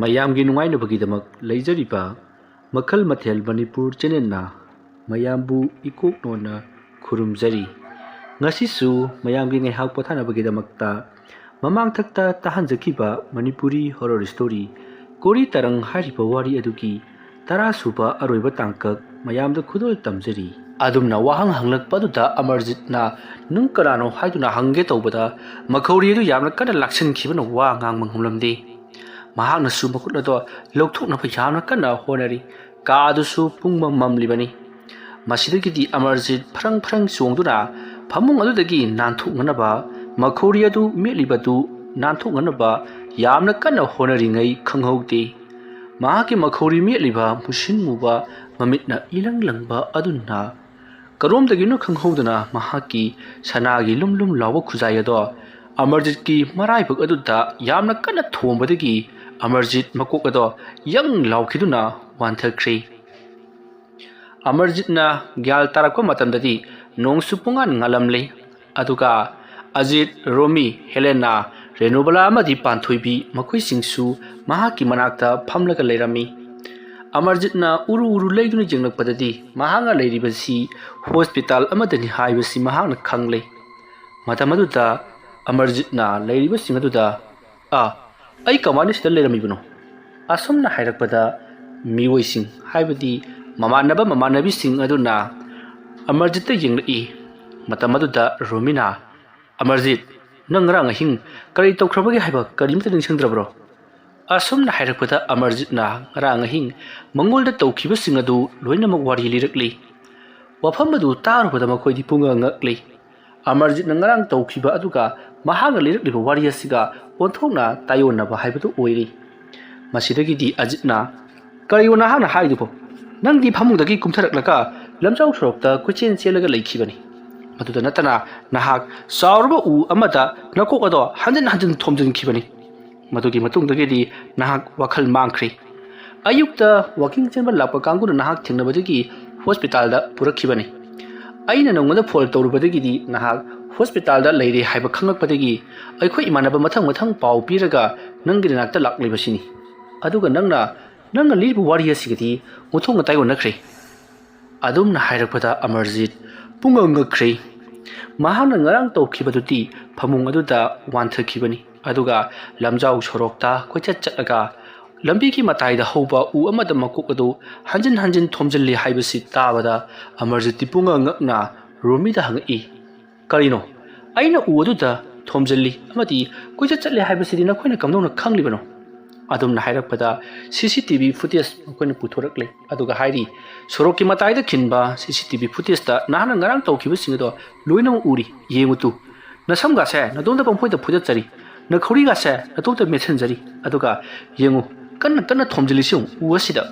ꯃꯌꯥꯝꯒꯤ ꯅꯨꯡꯉꯥꯏꯅꯕꯒꯤꯗꯃꯛ ꯂꯩꯖꯔꯤꯕ ꯃꯈꯜ ꯃꯊꯦꯜ ꯃꯅꯤꯄꯨꯔ ꯆꯦꯅꯦꯜꯅ ꯃꯌꯥꯝꯕꯨ ꯏꯀꯣꯛꯅꯣꯟꯅ ꯈꯨꯔꯨꯝꯖꯔꯤ꯫ ꯉꯁꯤꯁꯨ ꯃꯌꯥꯝꯒꯤ ꯉꯥꯏꯍꯥꯛ ꯄꯣꯊꯥꯅꯕꯒꯤꯗꯃꯛꯇ ꯃꯃꯥꯡꯊꯛꯇ ꯇꯥꯍꯟꯖꯈꯤꯕ ꯃꯅꯤꯄꯨꯔꯤ ꯍꯣꯔꯔ ꯁ꯭ꯇꯣꯔꯤ ꯀꯣꯔꯤ ꯇꯔꯪ ꯍꯥꯏꯔꯤꯕ ꯋꯥꯔꯤ ꯑꯗꯨꯒꯤ 10ꯁꯨꯕ ꯑꯔꯣꯏꯕ ꯇꯥꯡꯀꯛ ꯃꯌꯥꯝꯗ ꯈꯨꯗꯣꯜ ꯇꯝꯖꯔꯤ꯫ ꯑꯗꯨꯝꯅ ꯋꯥꯍꯪ ꯍꯪꯂꯛꯄ ꯑꯗꯨꯗ ꯑꯃꯔꯖꯤꯠꯅ ꯅꯪ ꯀꯅꯥꯅꯣ ꯍꯥꯏꯗꯨꯅ ꯍꯪꯒꯦ ꯇꯧꯕꯗ ꯃꯈꯧꯔꯤ ꯑꯗꯨ ꯌꯥꯝꯅ ꯀꯟꯅ ꯂꯥꯛꯁꯤꯟꯈꯤꯕꯅ ꯋꯥ ꯉꯥꯡꯕ ꯉꯝꯂꯝꯗꯦ꯫ ꯃꯍꯥꯛꯅꯁꯨ ꯃꯈꯨꯠ ꯑꯗꯨ ꯂꯧꯊꯣꯛꯅꯕ ꯌꯥꯝꯅ ꯀꯟꯅ ꯍꯣꯠꯅꯔꯤ꯫ ꯀꯥ ꯑꯗꯨꯁꯨ ꯄꯨꯡꯃꯝ ꯃꯝꯂꯤꯕꯅꯤ꯫ ꯃꯁꯤꯗꯒꯤꯗꯤ ꯑꯃꯔꯖꯤꯠ ꯐꯔꯪ ꯐꯔꯪ ꯆꯣꯡꯗꯨꯅ ꯐꯃꯨꯡ ꯑꯗꯨꯗꯒꯤ ꯅꯥꯟꯊꯣꯛꯅꯅꯕ ꯃꯈꯧꯔꯤ ꯑꯗꯨ ꯃꯦꯠꯂꯤꯕꯗꯨ ꯅꯥꯟꯊꯣꯛꯅꯅꯕ ꯌꯥꯝꯅ ꯀꯟꯅ ꯍꯣꯠꯅꯔꯤꯉꯩ ꯈꯪꯍꯧꯗꯦ ꯃꯍꯥꯛꯀꯤ ꯃꯈꯧꯔꯤ ꯃꯦꯠꯂꯤꯕ ꯃꯨꯁꯤꯟ ꯃꯨꯕ ꯃꯃꯤꯠꯅ ꯏꯂꯪ ꯂꯪꯕ ꯑꯗꯨꯅ ꯀꯔꯣꯝꯗꯒꯤꯅꯣ ꯈꯪꯍꯧꯗꯅ ꯃꯍꯥꯛꯀꯤ ꯁꯅꯥꯒꯤ ꯂꯨꯝ ꯂꯨꯝ ꯂꯥꯎꯕ ꯈꯨꯖꯥꯏ ꯑꯗꯣ ꯑꯃꯔꯖꯤꯠꯀꯤ ꯃꯔꯥꯏꯕꯛ ꯑꯗꯨꯗ ꯌꯥꯝꯅ ꯀꯟꯅ ꯊꯣꯝꯕꯗꯒꯤ ꯑꯃꯔꯖꯤꯠ ꯃꯀꯣꯛ ꯑꯗꯣ ꯌꯪ ꯂꯥꯎꯈꯤꯗꯨꯅ ꯋꯥꯟꯊꯈ꯭ꯔꯦ꯫ ꯑꯃꯔꯖꯤꯠꯅ ꯒ꯭ꯌꯥꯟ ꯇꯥꯔꯛꯄ ꯃꯇꯝꯗꯗꯤ ꯅꯣꯡꯁꯨ ꯄꯨꯡꯉꯥꯟ ꯉꯥꯜꯂꯝꯂꯦ꯫ ꯑꯗꯨꯒ ꯑꯖꯤꯠ, ꯔꯣꯃꯤ, ꯍꯦꯂꯦꯅꯥ, ꯔꯦꯅꯨꯕꯂꯥ ꯑꯃꯗꯤ ꯄꯥꯟꯊꯣꯏꯕꯤ ꯃꯈꯣꯏꯁꯤꯡꯁꯨ ꯃꯍꯥꯛꯀꯤ ꯃꯅꯥꯛꯇ ꯐꯝꯂꯒ ꯂꯩꯔꯝꯃꯤ꯫ ꯑꯃꯔꯖꯤꯠꯅ ꯎꯔꯨ ꯎꯔꯨ ꯂꯩꯗꯨꯅ ꯌꯦꯡꯂꯛꯄꯗꯗꯤ ꯃꯍꯥꯛꯅ ꯂꯩꯔꯤꯕꯁꯤ ꯍꯣꯁꯄꯤꯇꯥꯜ ꯑꯃꯗꯅꯤ ꯍꯥꯏꯕꯁꯤ ꯃꯍꯥꯛꯅ ꯈꯪꯂꯦ꯫ ꯃꯇꯝ ꯑꯗꯨꯗ ꯑꯃꯔꯖꯤꯠꯅ ꯂꯩꯔꯤꯕꯁꯤꯡ ꯑꯗꯨꯗ ꯑꯩ ꯀꯃꯥꯏꯅ ꯁꯤꯗ ꯂꯩꯔꯝꯃꯤꯕꯅꯣ? ꯑꯁꯨꯝꯅ ꯍꯥꯏꯔꯛꯄꯗ ꯃꯤꯑꯣꯏꯁꯤꯡ ꯍꯥꯏꯕꯗꯤ ꯃꯃꯥꯟꯅꯕ ꯃꯃꯥꯟꯅꯕꯤꯁꯤꯡ ꯑꯗꯨꯅ ꯑꯃꯔꯖꯤꯠꯇ ꯌꯦꯡꯂꯛꯏ꯫ ꯃꯇꯝ ꯑꯗꯨꯗ ꯔꯣꯃꯤꯅ ꯑꯃꯔꯖꯤꯠ, ꯅꯪ ꯉꯔꯥꯡ ꯑꯍꯤꯡ ꯀꯔꯤ ꯇꯧꯈ꯭ꯔꯕꯒꯦ ꯍꯥꯏꯕ ꯀꯔꯤꯃꯇ ꯅꯤꯡꯁꯤꯡꯗ꯭ꯔꯕ꯭ꯔꯣ? ꯑꯁꯨꯝꯅ ꯍꯥꯏꯔꯛꯄꯗ ꯑꯃꯔꯖꯤꯠꯅ ꯉꯔꯥꯡ ꯑꯍꯤꯡ ꯃꯉꯣꯟꯗ ꯇꯧꯈꯤꯕꯁꯤꯡ ꯑꯗꯨ ꯂꯣꯏꯅꯃꯛ ꯋꯥꯔꯤ ꯂꯤꯔꯛꯂꯤ꯫ ꯋꯥꯐꯝ ꯑꯗꯨ ꯇꯥꯔꯨꯕꯗ ꯃꯈꯣꯏꯗꯤ ꯄꯨꯡꯉꯛ ꯉꯛꯂꯤ꯫ ꯑꯃꯔꯖꯤꯠꯅ ꯉꯔꯥꯡ ꯇꯧꯈꯤꯕ ꯑꯗꯨꯒ ꯃꯍꯥꯛꯅ ꯂꯤꯔꯛꯂꯤꯕ ꯋꯥꯔꯤ ꯑꯁꯤꯒ ꯑꯣꯟꯊꯣꯛꯅ ꯇꯥꯌꯣꯟꯅꯕ ꯍꯥꯏꯕꯗꯨ ꯑꯣꯏꯔꯤ꯫ ꯃꯁꯤꯗꯒꯤꯗꯤ ꯑꯖꯤꯠꯅ ꯀꯔꯤꯅꯣ ꯅꯍꯥꯛꯅ ꯍꯥꯏꯔꯤꯗꯨꯕꯣ? ꯅꯪꯗꯤ ꯐꯃꯨꯡꯗꯒꯤ ꯀꯨꯝꯊꯔꯛꯂꯒ ꯂꯝꯖꯥꯎ ꯁꯣꯔꯣꯛꯇ ꯀꯣꯏꯆꯦꯟ ꯆꯦꯜꯂꯒ ꯂꯩꯈꯤꯕꯅꯤ꯫ ꯃꯗꯨꯗ ꯅꯠꯇꯅ ꯅꯍꯥꯛ ꯆꯥꯎꯔꯕ ꯎ ꯑꯃꯗ ꯅꯀꯣꯛ ꯑꯗꯣ ꯍꯟꯖꯤꯟ ꯍꯟꯖꯤꯟ ꯊꯣꯝꯖꯤꯟꯈꯤꯕꯅꯤ꯫ ꯃꯗꯨꯒꯤ ꯃꯇꯨꯡꯗꯒꯤꯗꯤ ꯅꯍꯥꯛ ꯋꯥꯈꯜ ꯃꯥꯡꯈ꯭ꯔꯦ꯫ ꯑꯌꯨꯛꯇ ꯋꯥꯀꯤꯡ ꯆꯦꯟꯕ ꯂꯥꯛꯄ ꯀꯥꯡꯕꯨꯅ ꯅꯍꯥꯛ ꯊꯦꯡꯅꯕꯗꯒꯤ ꯍꯣꯁꯄꯤꯇꯥꯜꯗ ꯄꯨꯔꯛꯈꯤꯕꯅꯤ꯫ ꯑꯩꯅ ꯅꯉꯣꯟꯗ ꯐꯣꯟ ꯇꯧꯔꯨꯕꯗꯒꯤꯗꯤ ꯅꯍꯥꯛ ꯍꯣꯁꯄꯤꯇꯥꯜꯗ ꯂꯩꯔꯦ ꯍꯥꯏꯕ ꯈꯪꯂꯛꯄꯗꯒꯤ ꯑꯩꯈꯣꯏ ꯏꯃꯥꯟꯅꯕ ꯃꯊꯪ ꯃꯊꯪ ꯄꯥꯎ ꯄꯤꯔꯒ ꯅꯪꯒꯤ ꯅꯥꯛꯇ ꯂꯥꯛꯂꯤꯕꯁꯤꯅꯤ꯫ ꯑꯗꯨꯒ ꯅꯪꯅ ꯂꯤꯔꯤꯕ ꯋꯥꯔꯤ ꯑꯁꯤꯒꯗꯤ ꯑꯣꯟꯊꯣꯛꯅ ꯇꯥꯌꯣꯟꯅꯈ꯭ꯔꯦ꯫ ꯑꯗꯨꯝꯅ ꯍꯥꯏꯔꯛꯄꯗ ꯑꯃꯔꯖꯤꯠ ꯄꯨꯡꯉꯛ ꯉꯛꯈ꯭ꯔꯦ꯫ ꯃꯍꯥꯛꯅ ꯉꯔꯥꯡ ꯇꯧꯈꯤꯕꯗꯨꯗꯤ ꯐꯃꯨꯡ ꯑꯗꯨꯗ ꯋꯥꯟꯊꯈꯤꯕꯅꯤ꯫ ꯑꯗꯨꯒ ꯂꯝꯖꯥꯎ ꯁꯣꯔꯣꯛꯇ ꯀꯣꯏꯆꯠ ꯆꯠꯂꯒ ꯂꯝꯕꯤꯒꯤ ꯃꯇꯥꯏꯗ ꯍꯧꯕ ꯎ ꯑꯃꯗ ꯃꯀꯣꯛ ꯑꯗꯨ ꯍꯟꯖꯤꯟ ꯍꯟꯖꯤन ꯊꯣꯝꯖꯤꯜꯂꯤ ꯍꯥꯏꯕꯁꯤ ꯇꯥꯕꯗ ꯑꯃꯔꯖꯤꯠꯇꯤ ꯄꯨꯡꯉꯛ ꯉꯛꯅ ꯔꯣꯃꯤꯗ ꯍꯪꯉꯛꯏ, ꯀꯔꯤꯅꯣ? ꯑꯩꯅ ꯎ ꯑꯗꯨꯗ ꯊꯣꯝꯖꯤꯜꯂꯤ ꯑꯃꯗꯤ ꯀꯣꯏꯆꯠ ꯆꯠꯂꯤ ꯍꯥꯏꯕꯁꯤꯗꯤ ꯅꯈꯣꯏꯅ ꯀꯝꯗꯧꯅ ꯈꯪꯂꯤꯕꯅꯣ? ꯑꯗꯨꯝꯅ ꯍꯥꯏꯔꯛꯄꯗ CCTV ꯐꯨꯇꯦꯖ ꯃꯈꯣꯏꯅ ꯄꯨꯊꯣꯔꯛꯂꯦ꯫ ꯑꯗꯨꯒ ꯍꯥꯏꯔꯤ, ꯁꯣꯔꯣꯛꯀꯤ ꯃꯇꯥꯏꯗ ꯈꯤꯟꯕ CCTV ꯐꯨꯇꯦꯖꯇ ꯅꯍꯥꯛꯅ ꯉꯔꯥꯡ ꯇꯧꯈꯤꯕꯁꯤꯡ ꯑꯗꯣ ꯂꯣꯏꯅꯃꯛ ꯎꯔꯤ꯫ ꯌꯦꯡꯉꯨ ꯇꯨ, ꯅꯁꯝꯒꯥꯁꯦ ꯅꯇꯣꯝꯇ ꯄꯪꯐꯣꯏꯗ ꯐꯣꯏꯗꯠꯆꯔꯤ, ꯅꯈꯧꯔꯤꯒꯥꯁꯦ ꯅꯇꯣꯝꯇ ꯃꯦꯠꯁꯤꯟꯖꯔꯤ, ꯑꯗꯨꯒ ꯌꯦꯡꯉꯨ ꯀꯟꯅ ꯀꯟꯅ ꯊꯣꯝꯖꯤꯜꯂꯤꯁꯤ ꯎ ꯑꯁꯤꯗ꯫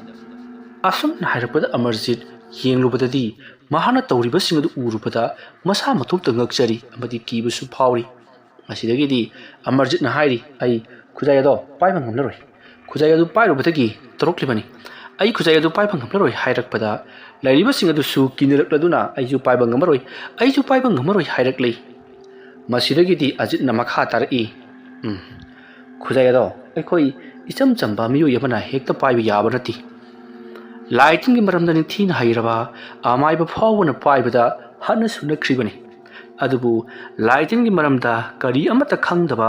ꯑꯁꯨꯝꯅ ꯍꯥꯏꯔꯛꯄꯗ ꯑꯃꯔꯖꯤꯠ ꯌꯦꯡꯂꯨꯕꯗꯗꯤ ꯃꯍꯥꯛꯅ ꯇꯧꯔꯤꯕꯁꯤꯡ ꯑꯗꯨ ꯎꯔꯨꯕꯗ ꯃꯁꯥ ꯃꯇꯣꯝꯇ ꯉꯛꯆꯔꯤ ꯑꯃꯗꯤ ꯀꯤꯕꯁꯨ ꯐꯥꯎꯔꯤ꯫ ꯃꯁꯤꯗꯒꯤꯗꯤ ꯑꯃꯔꯖꯤꯠꯅ ꯍꯥꯏꯔꯤ, ꯑꯩ ꯈꯨꯖꯥꯏ ꯑꯗꯣ ꯄꯥꯏꯕ ꯉꯝꯂꯔꯣꯏ꯫ ꯈꯨꯖꯥꯏ ꯑꯗꯨ ꯄꯥꯏꯔꯨꯕꯗꯒꯤ ꯇꯧꯔꯛꯂꯤꯕꯅꯤ꯫ ꯑꯩ ꯈꯨꯖꯥꯏ ꯑꯗꯨ ꯄꯥꯏꯕ ꯉꯝꯂꯔꯣꯏ ꯍꯥꯏꯔꯛꯄꯗ ꯂꯩꯔꯤꯕꯁꯤꯡ ꯑꯗꯨꯁꯨ ꯀꯤꯅꯔꯛꯂꯗꯨꯅ ꯑꯩꯁꯨ ꯄꯥꯏꯕ ꯉꯝꯃꯔꯣꯏ ꯍꯥꯏꯔꯛꯂꯤ꯫ ꯃꯁꯤꯗꯒꯤꯗꯤ ꯑꯖꯤꯠꯅ ꯃꯈꯥ ꯇꯥꯔꯛꯏ, ꯈꯨꯖꯥꯏ ꯑꯗꯣ ꯑꯩꯈꯣꯏ इचम चंबा मियोई अमना हेक्ता पाइबा याबा नति। लाइटिंग की मरमदा निंथीना हैरबा अमाइबा फावना पाइबदा हन्ना सुनख्रिबनी। अदुबु लाइटिंग की मरमदा करी अमता खंगदबा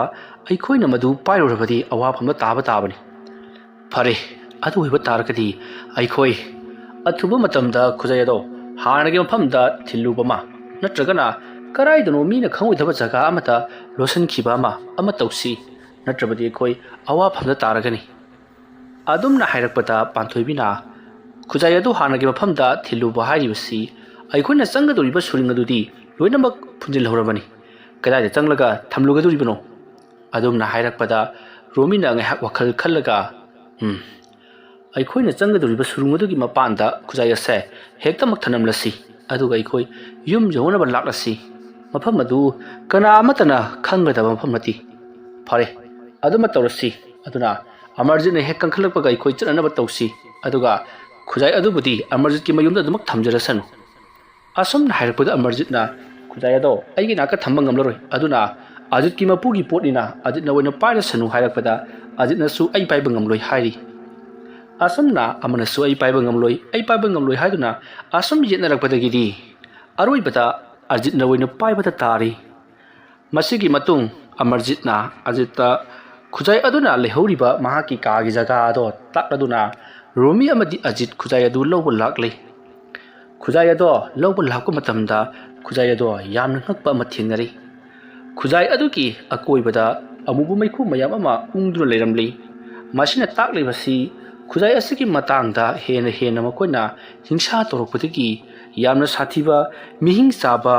अइखोइना मदु पाइरोरबदी अवाफमदा ताबा ताबनी। फरे अदु होइबा तारकदी अइखोइ अथुबा मतमदा खुजायदो हानगे मफमदा थिल्लुबमा नत्रगना कराइदनो मीना खंगोइदबा जगा अमता लोसनखिबा अमा तौसी नत्रबदी अइखोइ अवाफमदा तारगनी। अदुमना हाइरकपदा पांथोइबिना खुजाइ अदु हानगे मफमदा थिल्लुबा हाइरिबसी अइखोइना चंगदोरिबा सुरिंग अदुदी लोइनमक फुंजिलहौरबनी। कदाइदा चंगलगा थमलुगदोरिबनो? अदुमना हाइरकपदा रोमिना ngaiha wakhal khallaga अइखोइना चंगदोरिबा सुरुंग अदुगी मपानदा खुजाइ असे हेक्तमक थनमलसी अदुगा अइखोइ युम जौनबा लाक्लसी। मफम अदु कना अमतना खंगदबा मफम नति। फरे अदुमा तौरसी अदुना अमरजित ने हेक कंखलकपगा अइखोइ चननबा तौसी अदुगा खुजाइ अदुबुदी अमरजित की मयुमदा अदुमक थमजरसनु। असुमना हाइरकपदा अमरजितना खुजाइ अदो अइगी नाका थम्बा ngamlaroi अदुना अजित की मपुगी पोटनिना अजितना ओइना पाइरसनु हाइरकपदा ꯑꯖꯤꯠꯅꯁꯨ ꯑꯩ ꯄꯥꯏꯕ ꯉꯝꯂꯣꯏ ꯍꯥꯏꯔꯤ꯫ ꯑꯁꯨꯝꯅ ꯑꯃꯅꯁꯨ ꯑꯩ ꯄꯥꯏꯕ ꯉꯝꯂꯣꯏ ꯍꯥꯏꯗꯨꯅ ꯑꯁꯨꯝ ꯌꯦꯠꯅꯔꯛꯄꯗꯒꯤꯗꯤ ꯑꯔꯣꯏꯕꯗ ꯑꯖꯤꯠꯅ ꯑꯣꯏꯅ ꯄꯥꯏꯕꯗ ꯇꯥꯔꯤ꯫ ꯃꯁꯤꯒꯤ ꯃꯇꯨꯡ ꯑꯃꯔꯖꯤꯠꯅ ꯑꯖꯤꯠꯇ ꯈꯨꯖꯥꯏ ꯑꯗꯨꯅ ꯂꯩꯍꯧꯔꯤꯕ ꯃꯍꯥꯛꯀꯤ ꯀꯥꯒꯤ ꯖꯒꯥ ꯑꯗꯣ ꯇꯥꯛꯂꯗꯨꯅ ꯔꯣꯃꯤ ꯑꯃꯗꯤ ꯑꯖꯤꯠ ꯈꯨꯖꯥꯏ ꯑꯗꯨ ꯂꯧꯕ ꯂꯥꯛꯂꯤ꯫ ꯈꯨꯖꯥꯏ ꯑꯗꯣ ꯂꯧꯕ ꯂꯥꯛꯄ ꯃꯇꯝꯗ ꯈꯨꯖꯥꯏ ꯑꯗꯣ ꯌꯥꯝꯅ ꯉꯛꯄ ꯑꯃ ꯊꯦꯡꯅꯔꯤ꯫ ꯈꯨꯖꯥꯏ ꯑꯗꯨꯒꯤ ꯑꯀꯣꯏꯕꯗ ꯑꯃꯨꯕ ꯃꯩꯈꯨ ꯃꯌꯥꯝ ꯑꯃ ꯎꯪꯗꯨꯅ ꯂꯩꯔꯝꯂꯤ꯫ ꯃꯁꯤꯅ ꯇꯥꯛꯂꯤꯕꯁꯤ ꯈꯨꯖꯥꯏ ꯑꯁꯤꯒꯤ ꯃꯇꯥꯡꯗ ꯍꯦꯟꯅ ꯃꯈꯣꯏꯅ ꯍꯤꯡꯁꯥ ꯇꯧꯔꯛꯄꯗꯒꯤ ꯌꯥꯝꯅ ꯁꯥꯊꯤꯕ, ꯃꯤꯍꯤꯡ ꯆꯥꯕ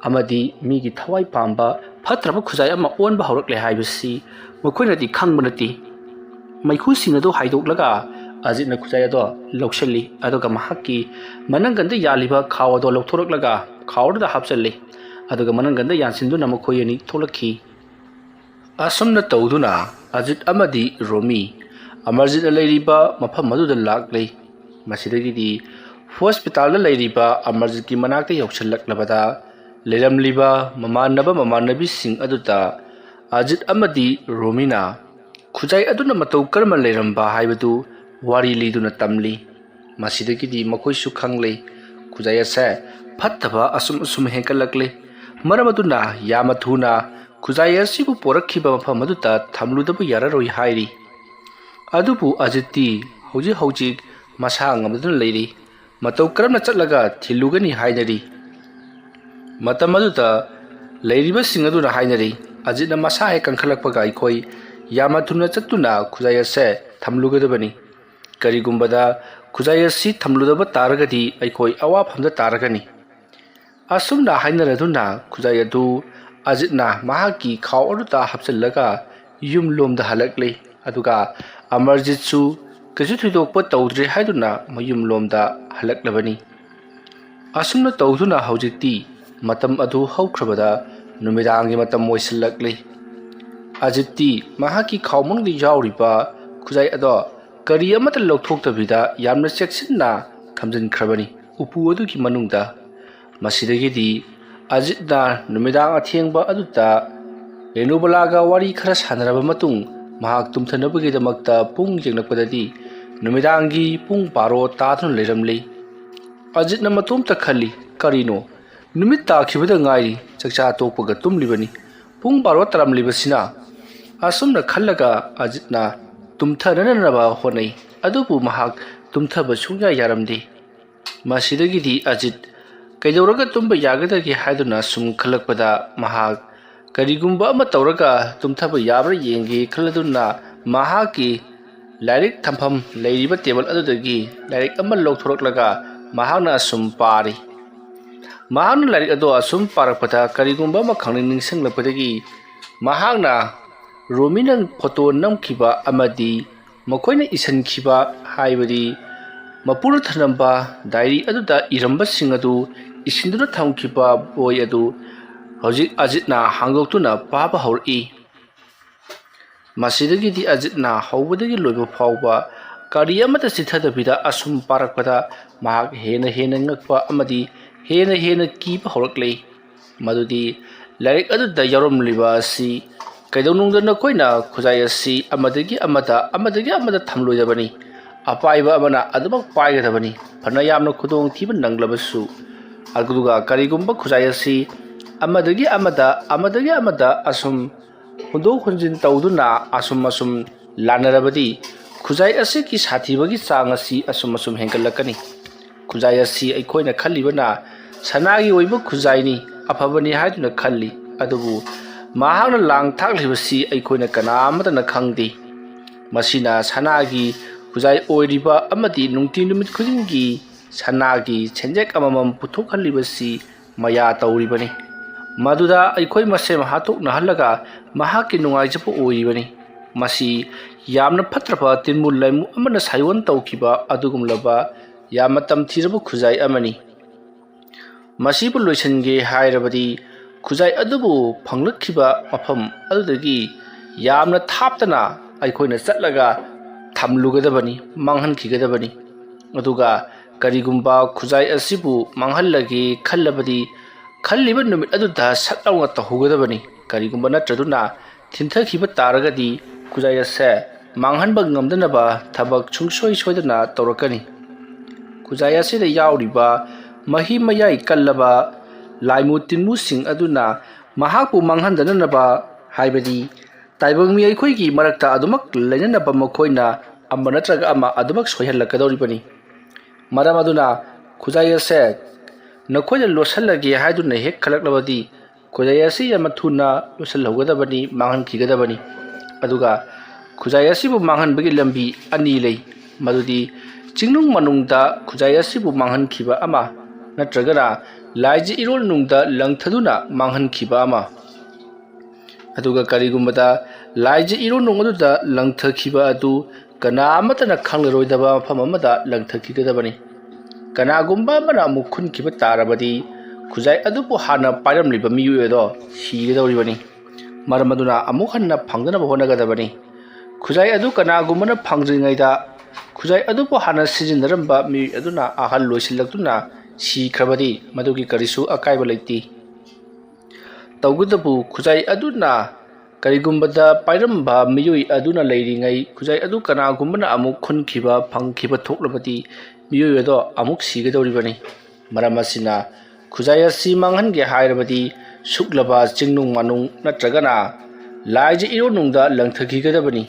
ꯑꯃꯗꯤ ꯃꯤꯒꯤ ꯊꯋꯥꯏ ꯄꯥꯝꯕ ꯐꯠꯇ꯭ꯔꯕ ꯈꯨꯖꯥꯏ ꯑꯃ ꯑꯣꯟꯕ ꯍꯧꯔꯛꯂꯦ ꯍꯥꯏꯕꯁꯤ ꯃꯈꯣꯏꯅꯗꯤ ꯈꯪꯕ ꯅꯠꯇꯦ꯫ ꯃꯩꯈꯨꯁꯤꯡ ꯑꯗꯨ ꯍꯥꯏꯗꯣꯛꯂꯒ ꯑꯖꯤꯠꯅ ꯈꯨꯖꯥꯏ ꯑꯗꯣ ꯂꯧꯁꯤꯜꯂꯤ, ꯑꯗꯨꯒ ꯃꯍꯥꯛꯀꯤ ꯃꯅꯪꯒꯟꯗ ꯌꯥꯜꯂꯤꯕ ꯈꯥꯎ ꯑꯗꯣ ꯂꯧꯊꯣꯔꯛꯂꯒ ꯈꯥꯎ ꯑꯗꯨꯗ ꯍꯥꯞꯆꯜꯂꯤ, ꯑꯗꯨꯒ ꯃꯅꯪꯒꯟꯗ ꯌꯥꯟꯁꯤꯟꯗꯨꯅ ꯃꯈꯣꯏ ꯑꯅꯤ ꯊꯣꯛꯂꯛꯈꯤ꯫ ꯑꯁꯨꯝꯅ ꯇꯧꯗꯨꯅ ꯑꯖꯤꯠ ꯑꯃꯗꯤ ꯔꯣꯃꯤ ꯑꯃꯔꯖꯤꯠꯅ ꯂꯩꯔꯤꯕ ꯃꯐꯝ ꯑꯗꯨꯗ ꯂꯥꯛꯂꯤ꯫ ꯃꯁꯤꯗꯒꯤꯗꯤ ꯍꯣꯁꯄꯤꯇꯥꯜꯗ ꯂꯩꯔꯤꯕ ꯑꯃꯔꯖꯤꯠꯀꯤ ꯃꯅꯥꯛꯇ ꯌꯧꯁꯤꯜꯂꯛꯂꯕꯗ ꯂꯩꯔꯝꯂꯤꯕ ꯃꯃꯥꯟꯅꯕꯁꯤꯡ ꯑꯗꯨꯗ ꯑꯖꯤꯠ ꯑꯃꯗꯤ ꯔꯣꯃꯤꯅ ꯈꯨꯖꯥꯏ ꯑꯗꯨꯅ ꯃꯇꯧ ꯀꯔꯝꯅ ꯂꯩꯔꯝꯕ ꯍꯥꯏꯕꯗꯨ ꯋꯥꯔꯤ ꯂꯤꯗꯨꯅ ꯇꯝꯂꯤ꯫ ꯃꯁꯤꯗꯒꯤꯗꯤ ꯃꯈꯣꯏꯁꯨ ꯈꯪꯂꯦ ꯈꯨꯖꯥꯏ ꯑꯁꯦ ꯐꯠꯇꯕ ꯑꯁꯨꯝ ꯍꯦꯟꯒꯠꯂꯛꯂꯤ, ꯃꯔꯝ ꯑꯗꯨꯅ ꯌꯥꯝꯅ ꯊꯨꯅ ꯈꯨꯖꯥꯏ ꯑꯁꯤꯕꯨ ꯄꯣꯔꯛꯈꯤꯕ ꯃꯐꯝ ꯑꯗꯨꯗ ꯊꯝꯂꯨꯗꯕ ꯌꯥꯔꯔꯣꯏ ꯍꯥꯏꯔꯤ꯫ ꯑꯗꯨꯕꯨ ꯑꯖꯤꯠꯇꯤ ꯍꯧꯖꯤꯛ ꯃꯁꯥ ꯉꯝꯗꯨꯅ ꯂꯩꯔꯤ, ꯃꯇꯧ ꯀꯔꯝꯅ ꯆꯠꯂꯒ ꯊꯤꯜꯂꯨꯒꯅꯤ ꯍꯥꯏꯅꯔꯤ꯫ ꯃꯇꯝ ꯑꯗꯨꯗ ꯂꯩꯔꯤꯕꯁꯤꯡ ꯑꯗꯨꯅ ꯍꯥꯏꯅꯔꯤ, ꯑꯖꯤꯠꯅ ꯃꯁꯥ ꯍꯦꯛ ꯀꯟꯈꯠꯂꯛꯄꯒ ꯑꯩꯈꯣꯏ ꯌꯥꯝꯅ ꯊꯨꯅ ꯆꯠꯇꯨꯅ ꯈꯨꯖꯥꯏ ꯑꯁꯦ ꯊꯝꯂꯨꯒꯗꯕꯅꯤ꯫ ꯀꯔꯤꯒꯨꯝꯕꯗ ꯈꯨꯖꯥꯏ ꯑꯁꯤ ꯊꯝꯂꯨꯗꯕ ꯇꯥꯔꯒꯗꯤ ꯑꯩꯈꯣꯏ ꯑꯋꯥꯐꯝꯗ ꯇꯥꯔꯒꯅꯤ꯫ ꯑꯁꯨꯝꯅ ꯍꯥꯏꯅꯔꯗꯨꯅ ꯈꯨꯖꯥꯏ ꯑꯗꯨ ꯑꯖꯤꯠꯅ ꯃꯍꯥꯛꯀꯤ ꯈꯥꯎ ꯑꯗꯨꯗ ꯍꯥꯞꯆꯤꯜꯂꯒ ꯌꯨꯝꯂꯣꯝꯗ ꯍꯜꯂꯛꯂꯤ, ꯑꯗꯨꯒ ꯑꯃꯔꯖꯤꯠꯁꯨ ꯀꯩꯁꯨ ꯊꯣꯏꯗꯣꯛꯄ ꯇꯧꯗ꯭ꯔꯦ ꯍꯥꯏꯗꯨꯅ ꯃꯌꯨꯝꯂꯣꯝꯗ ꯍꯜꯂꯛꯂꯕꯅꯤ꯫ ꯑꯁꯨꯝꯅ ꯇꯧꯗꯨꯅ ꯍꯧꯖꯤꯛꯇꯤ ꯃꯇꯝ ꯑꯗꯨ ꯍꯧꯈ꯭ꯔꯕꯗ ꯅꯨꯃꯤꯗꯥꯡꯒꯤ ꯃꯇꯝ ꯑꯣꯏꯁꯤꯜꯂꯛꯂꯤ꯫ ꯑꯖꯤꯠꯇꯤ ꯃꯍꯥꯛꯀꯤ ꯈꯥꯎ ꯃꯅꯨꯡꯗ ꯌꯥꯎꯔꯤꯕ ꯈꯨꯖꯥꯏ ꯑꯗꯣ ꯀꯔꯤ ꯑꯃꯠꯇ ꯂꯧꯊꯣꯛꯇꯕꯤꯗ ꯌꯥꯝꯅ ꯆꯦꯛꯁꯤꯟꯅ ꯊꯝꯖꯤꯟꯈ꯭ꯔꯕꯅꯤ ꯎꯄꯨ ꯑꯗꯨꯒꯤ ꯃꯅꯨꯡꯗ꯫ ꯃꯁꯤꯗꯒꯤꯗꯤ ꯑꯖꯤꯠꯅ ꯅꯨꯃꯤꯗꯥꯡ ꯑꯊꯦꯡꯕ ꯑꯗꯨꯗ ꯔꯦꯅꯨꯕꯂꯥꯒ ꯋꯥꯔꯤ ꯈꯔ ꯁꯥꯟꯅꯔꯕ ꯃꯇꯨꯡ ꯃꯍꯥꯛ ꯇꯨꯝꯊꯅꯕꯒꯤꯗꯃꯛꯇ ꯄꯨꯡ ꯌꯦꯡꯂꯛꯄꯗꯗꯤ ꯅꯨꯃꯤꯗꯥꯡꯒꯤ ꯄꯨꯡ 12 ꯇꯥꯗꯨꯅ ꯂꯩꯔꯝꯂꯤ꯫ ꯑꯖꯤꯠꯅ ꯃꯇꯣꯝꯇ ꯈꯜꯂꯤ, ꯀꯔꯤꯅꯣ, ꯅꯨꯃꯤꯠ ꯇꯥꯈꯤꯕꯗ ꯉꯥꯏꯔꯤ, ꯆꯥꯛꯆꯥ ꯇꯣꯛꯄꯒ ꯇꯨꯝꯂꯤꯕꯅꯤ, ꯄꯨꯡ 12 ꯇꯥꯔꯝꯂꯤꯕꯁꯤꯅ꯫ ꯑꯁꯨꯝꯅ ꯈꯜꯂꯒ ꯑꯖꯤꯠꯅ ꯇꯨꯝꯊꯅꯅꯕ ꯍꯣꯠꯅꯩ, ꯑꯗꯨꯕꯨ ꯃꯍꯥꯛ ꯇꯨꯝꯊꯕ ꯁꯨꯡꯌꯥ ꯌꯥꯔꯝꯗꯦ꯫ ꯃꯁꯤꯗꯒꯤꯗꯤ ꯑꯖꯤꯠ ꯀꯩꯗꯧꯔꯒ ꯇꯨꯝꯕ ꯌꯥꯒꯗꯒꯦ ꯍꯥꯏꯗꯨꯅ ꯁꯨꯝ ꯈꯜꯂꯛꯄꯗ ꯃꯍꯥꯛ ꯀꯔꯤꯒꯨꯝꯕ ꯑꯃ ꯇꯧꯔꯒ ꯇꯨꯝꯊꯕ ꯌꯥꯕ꯭ꯔꯥ ꯌꯦꯡꯒꯦ ꯈꯜꯂꯗꯨꯅ ꯃꯍꯥꯛꯀꯤ ꯂꯥꯏꯔꯤꯛ ꯊꯝꯐꯝ ꯂꯩꯔꯤꯕ ꯇꯦꯕꯜ ꯑꯗꯨꯗꯒꯤ ꯂꯥꯏꯔꯤꯛ ꯑꯃ ꯂꯧꯊꯣꯔꯛꯂꯒ ꯃꯍꯥꯛꯅ ꯑꯁꯨꯝ ꯄꯥꯔꯤ꯫ ꯃꯍꯥꯛꯅ ꯂꯥꯏꯔꯤꯛ ꯑꯗꯣ ꯑꯁꯨꯝ ꯄꯥꯔꯛꯄꯗ ꯀꯔꯤꯒꯨꯝꯕ ꯑꯃ ꯅꯤꯡꯁꯤꯡꯂꯛꯄꯗꯒꯤ ꯃꯍꯥꯛꯅ ꯔꯣꯃꯤꯅ ꯐꯣꯇꯣ ꯅꯝꯈꯤꯕ ꯑꯃꯗꯤ ꯃꯈꯣꯏꯅ ꯏꯁꯤꯟꯈꯤꯕ, ꯍꯥꯏꯕꯗꯤ ꯃꯄꯨꯅ ꯊꯅꯝꯕ ꯗꯥꯏꯔꯤ ꯑꯗꯨꯗ ꯏꯔꯝꯕꯁꯤꯡ ꯑꯗꯨ ꯏꯁꯤꯟꯗꯨꯅ ꯊꯝꯈꯤꯕ ꯕꯣꯏ ꯑꯗꯨ ꯍꯧꯖꯤꯛ ꯑꯖꯤꯠꯅ ꯍꯥꯡꯗꯣꯛꯇꯨꯅ ꯄꯥꯕ ꯍꯧꯔꯛꯏ꯫ ꯃꯁꯤꯗꯒꯤꯗꯤ ꯑꯖꯤꯠꯅ ꯍꯧꯕꯗꯒꯤ ꯂꯣꯏꯕ ꯐꯥꯎꯕ ꯀꯔꯤ ꯑꯃꯠꯇ ꯆꯤꯊꯗꯕꯤꯗ ꯑꯁꯨꯝ ꯄꯥꯔꯛꯄꯗ ꯃꯍꯥꯛ ꯍꯦꯟꯅ ꯉꯛꯄ ꯑꯃꯗꯤ ꯍꯦꯟꯅ ꯀꯤꯕ ꯍꯧꯔꯛꯂꯤ꯫ ꯃꯗꯨꯗꯤ ꯂꯥꯏꯔꯤꯛ ꯑꯗꯨꯗ ꯌꯥꯎꯔꯝꯂꯤꯕ ꯑꯁꯤ ꯀꯩꯗꯧꯅꯨꯡꯗ ꯅꯈꯣꯏꯅ ꯈꯨꯖꯥꯏ ꯑꯁꯤ ꯑꯃꯗꯒꯤ ꯑꯃꯗ ꯊꯝꯂꯣꯏꯗꯕꯅꯤ, ꯑꯄꯥꯏꯕ ꯑꯃꯅ ꯑꯗꯨꯃꯛ ꯄꯥꯏꯒꯗꯕꯅꯤ, ꯐꯅ ꯌꯥꯝꯅ ꯈꯨꯗꯣꯡꯊꯤꯕ ꯅꯪꯂꯕꯁꯨ꯫ ꯑꯗꯨꯒ ꯀꯔꯤꯒꯨꯝꯕ ꯈꯨꯖꯥꯏ ꯑꯁꯤ ꯑꯃꯗꯒꯤ ꯑꯃꯗ ꯑꯁꯨꯝ ꯍꯣꯟꯗꯣꯛ ꯍꯣꯟꯖꯤꯟ ꯇꯧꯗꯨꯅ ꯑꯁꯨꯝ ꯂꯥꯟꯅꯔꯕꯗꯤ ꯈꯨꯖꯥꯏ ꯑꯁꯤꯒꯤ ꯁꯥꯊꯤꯕꯒꯤ ꯆꯥꯡ ꯑꯁꯤ ꯑꯁꯨꯝ ꯍꯦꯟꯒꯠꯂꯛꯀꯅꯤ꯫ ꯈꯨꯖꯥꯏ ꯑꯁꯤ ꯑꯩꯈꯣꯏꯅ ꯈꯜꯂꯤꯕꯅ ꯁꯅꯥꯒꯤ ꯑꯣꯏꯕ ꯈꯨꯖꯥꯏꯅꯤ, ꯑꯐꯕꯅꯤ ꯍꯥꯏꯗꯨꯅ ꯈꯜꯂꯤ, ꯑꯗꯨꯕꯨ ꯃꯍꯥꯛꯅ ꯂꯥꯡ ꯊꯥꯛꯂꯤꯕꯁꯤ ꯑꯩꯈꯣꯏꯅ ꯀꯅꯥꯃꯠꯇꯅ ꯈꯪꯗꯦ꯫ ꯃꯁꯤꯅ ꯁꯅꯥꯒꯤ ꯈꯨꯖꯥꯏ ꯑꯣꯏꯔꯤꯕ ꯑꯃꯗꯤ ꯅꯨꯃꯤꯠ ꯈꯨꯗꯤꯡꯒꯤ ꯁꯅꯥꯒꯤ ꯁꯦꯟꯖꯦꯛ ꯑꯃꯃꯝ ꯄꯨꯊꯣꯛꯍꯜꯂꯤꯕꯁꯤ ꯃꯌꯥ ꯇꯧꯔꯤꯕꯅꯤ, ꯃꯗꯨꯗ ꯑꯩꯈꯣꯏ ꯃꯁꯦꯟ ꯍꯥꯠꯇꯣꯛꯅꯍꯜꯂꯒ ꯃꯍꯥꯛꯀꯤ ꯅꯨꯡꯉꯥꯏꯖꯕ ꯑꯣꯏꯔꯤꯕꯅꯤ꯫ ꯃꯁꯤ ꯌꯥꯝꯅ ꯐꯠꯇ꯭ꯔꯕ ꯇꯤꯟꯃꯨ ꯂꯩꯃꯨ ꯑꯃꯅ ꯁꯥꯏꯑꯣꯟ ꯇꯧꯈꯤꯕ ꯑꯗꯨꯒꯨꯝꯂꯕ ꯌꯥꯝꯅ ꯇꯝꯊꯤꯔꯕ ꯈꯨꯖꯥꯏ ꯑꯃꯅꯤ꯫ ꯃꯁꯤꯕꯨ ꯂꯣꯏꯁꯤꯟꯒꯦ ꯍꯥꯏꯔꯕꯗꯤ ꯈꯨꯖꯥꯏ ꯑꯗꯨꯕꯨ ꯐꯪꯂꯛꯈꯤꯕ ꯃꯐꯝ ꯑꯗꯨꯗꯒꯤ ꯌꯥꯝꯅ ꯊꯥꯞꯇꯅ ꯑꯩꯈꯣꯏꯅ ꯆꯠꯂꯒ ꯊꯝꯂꯨꯒꯗꯕꯅꯤ, ꯃꯥꯡꯍꯟꯈꯤꯒꯗꯕꯅꯤ꯫ ꯑꯗꯨꯒ ꯀꯔꯤꯒꯨꯝꯕ ꯈꯨꯖꯥꯏ ꯑꯁꯤꯕꯨ ꯃꯥꯡꯍꯜꯂꯒꯦ ꯈꯜꯂꯕꯗꯤ ꯈꯜꯂꯤꯕ ꯅꯨꯃꯤꯠ ꯑꯗꯨꯗ ꯁꯠ ꯂꯥꯎꯅ ꯇꯧꯍꯧꯒꯗꯕꯅꯤ꯫ ꯀꯔꯤꯒꯨꯝꯕ ꯅꯠꯇ꯭ꯔꯗꯨꯅ ꯊꯤꯟꯊꯈꯤꯕ ꯇꯥꯔꯒꯗꯤ ꯈꯨꯖꯥꯏ ꯑꯁꯦ ꯃꯥꯡꯍꯟꯕ ꯉꯝꯗꯅꯕ ꯊꯕꯛ ꯁꯨꯡꯁꯣꯏ ꯁꯣꯏꯗꯅ ꯇꯧꯔꯛꯀꯅꯤ꯫ ꯈꯨꯖꯥꯏ ꯑꯁꯤꯗ ꯌꯥꯎꯔꯤꯕ ꯃꯍꯤ ꯃꯌꯥꯏ ꯀꯜꯂꯕ ꯂꯥꯏꯃꯨ ꯇꯤꯟꯃꯨꯁꯤꯡ ꯑꯗꯨꯅ ꯃꯍꯥꯛꯄꯨ ꯃꯥꯡꯍꯟꯗꯅꯕ ꯍꯥꯏꯕꯗꯤ ꯇꯥꯏꯕꯪ ꯃꯤ ꯑꯩꯈꯣꯏꯒꯤ ꯃꯔꯛꯇ ꯑꯗꯨꯃꯛ ꯂꯩꯅꯅꯕ ꯃꯈꯣꯏꯅ ꯑꯃ ꯅꯠꯇ꯭ꯔꯒ ꯑꯃ ꯑꯗꯨꯃꯛ ꯁꯣꯏꯍꯜꯂꯛꯀꯗꯧꯔꯤꯕꯅꯤ꯫ ꯃꯔꯝ ꯑꯗꯨꯅ ꯈꯨꯖꯥꯏ ꯑꯁꯦ ꯅꯈꯣꯏꯅ ꯂꯣꯠꯁꯤꯜꯂꯒꯦ ꯍꯥꯏꯗꯨꯅ ꯍꯦꯛ ꯈꯜꯂꯛꯂꯕꯗꯤ ꯈꯨꯖꯥꯏ ꯑꯁꯤ ꯌꯥꯝꯅ ꯊꯨꯅ ꯂꯣꯠꯁꯤꯜꯍꯧꯒꯗꯕꯅꯤ, ꯃꯥꯡꯍꯟꯈꯤꯒꯗꯕꯅꯤ꯫ ꯑꯗꯨꯒ ꯈꯨꯖꯥꯏ ꯑꯁꯤꯕꯨ ꯃꯥꯡꯍꯟꯕꯒꯤ ꯂꯝꯕꯤ ꯑꯅꯤ ꯂꯩ, ꯃꯗꯨꯗꯤ ꯆꯤꯡꯅꯨꯡ ꯃꯅꯨꯡꯗ ꯈꯨꯖꯥꯏ ꯑꯁꯤꯕꯨ ꯃꯥꯡꯍꯟꯈꯤꯕ ꯑꯃ ꯅꯠꯇ꯭ꯔꯒꯅ ꯂꯥꯏꯖ ꯏꯔꯣꯜꯅꯨꯡꯗ ꯂꯪꯊꯗꯨꯅ ꯃꯥꯡꯍꯟꯈꯤꯕ ꯑꯃ꯫ ꯑꯗꯨꯒ ꯀꯔꯤꯒꯨꯝꯕꯗ ꯂꯥꯏꯖ ꯏꯔꯣꯜꯅꯨꯡ ꯑꯗꯨꯗ ꯂꯪꯊꯈꯤꯕ ꯑꯗꯨ ꯀꯅꯥ ꯑꯃꯠꯇꯅ ꯈꯪꯂꯔꯣꯏꯗꯕ ꯃꯐꯝ ꯑꯃꯗ ꯂꯪꯊꯈꯤꯒꯗꯕꯅꯤ꯫ ꯀꯅꯥꯒꯨꯝꯕ ꯑꯃꯅ ꯑꯃꯨꯛ ꯈꯨꯟꯈꯤꯕ ꯇꯥꯔꯕꯗꯤ ꯈꯨꯖꯥꯏ ꯑꯗꯨꯕꯨ ꯍꯥꯟꯅ ꯄꯥꯏꯔꯝꯂꯤꯕ ꯃꯤꯑꯣꯏ ꯑꯗꯣ ꯁꯤꯒꯗꯧꯔꯤꯕꯅꯤ꯫ ꯃꯔꯝ ꯑꯗꯨꯅ ꯑꯃꯨꯛ ꯍꯟꯅ ꯐꯪꯗꯅꯕ ꯍꯣꯠꯅꯒꯗꯕꯅꯤ꯫ ꯈꯨꯖꯥꯏ ꯑꯗꯨ ꯀꯅꯥꯒꯨꯝꯕꯅ ꯐꯪꯗ꯭ꯔꯤꯉꯩꯗ ꯈꯨꯖꯥꯏ ꯑꯗꯨꯕꯨ ꯍꯥꯟꯅ ꯁꯤꯖꯤꯟꯅꯔꯝꯕ ꯃꯤꯑꯣꯏ ꯑꯗꯨꯅ ꯑꯍꯜ ꯑꯣꯏꯁꯤꯜꯂꯛꯇꯨꯅ ꯁꯤꯈ꯭ꯔꯕꯗꯤ ꯃꯗꯨꯒꯤ ꯀꯔꯤꯁꯨ ꯑꯀꯥꯏꯕ ꯂꯩꯇꯦ꯫ ꯇꯧꯕꯇꯕꯨ ꯈꯨꯖꯥꯏ ꯑꯗꯨꯅ ꯀꯔꯤꯒꯨꯝꯕꯗ ꯄꯥꯏꯔꯝꯕ ꯃꯤꯑꯣꯏ ꯑꯗꯨꯅ ꯂꯩꯔꯤꯉꯩ ꯈꯨꯖꯥꯏ ꯑꯗꯨ ꯀꯅꯥꯒꯨꯝꯕꯅ ꯑꯃꯨꯛ ꯈꯨꯟꯈꯤꯕ ꯐꯪꯈꯤꯕ ꯊꯣꯛꯂꯕꯗꯤ ꯃꯤꯑꯣꯏ ꯑꯗꯣ ꯑꯃꯨꯛ ꯁꯤꯒꯗꯧꯔꯤꯕꯅꯤ꯫ ꯃꯔꯝ ꯑꯁꯤꯅ ꯈꯨꯖꯥꯏ ꯑꯁꯤ ꯃꯥꯡꯍꯟꯒꯦ ꯍꯥꯏꯔꯕꯗꯤ ꯁꯨꯛꯂꯕ ꯆꯤꯡꯅꯨꯡ ꯃꯥꯅꯨꯡ ꯅꯠꯇ꯭ꯔꯒꯅ ꯂꯥꯏꯖ ꯏꯔꯣꯜꯅꯨꯡꯗ ꯂꯪꯊꯈꯤꯒꯗꯕꯅꯤ꯫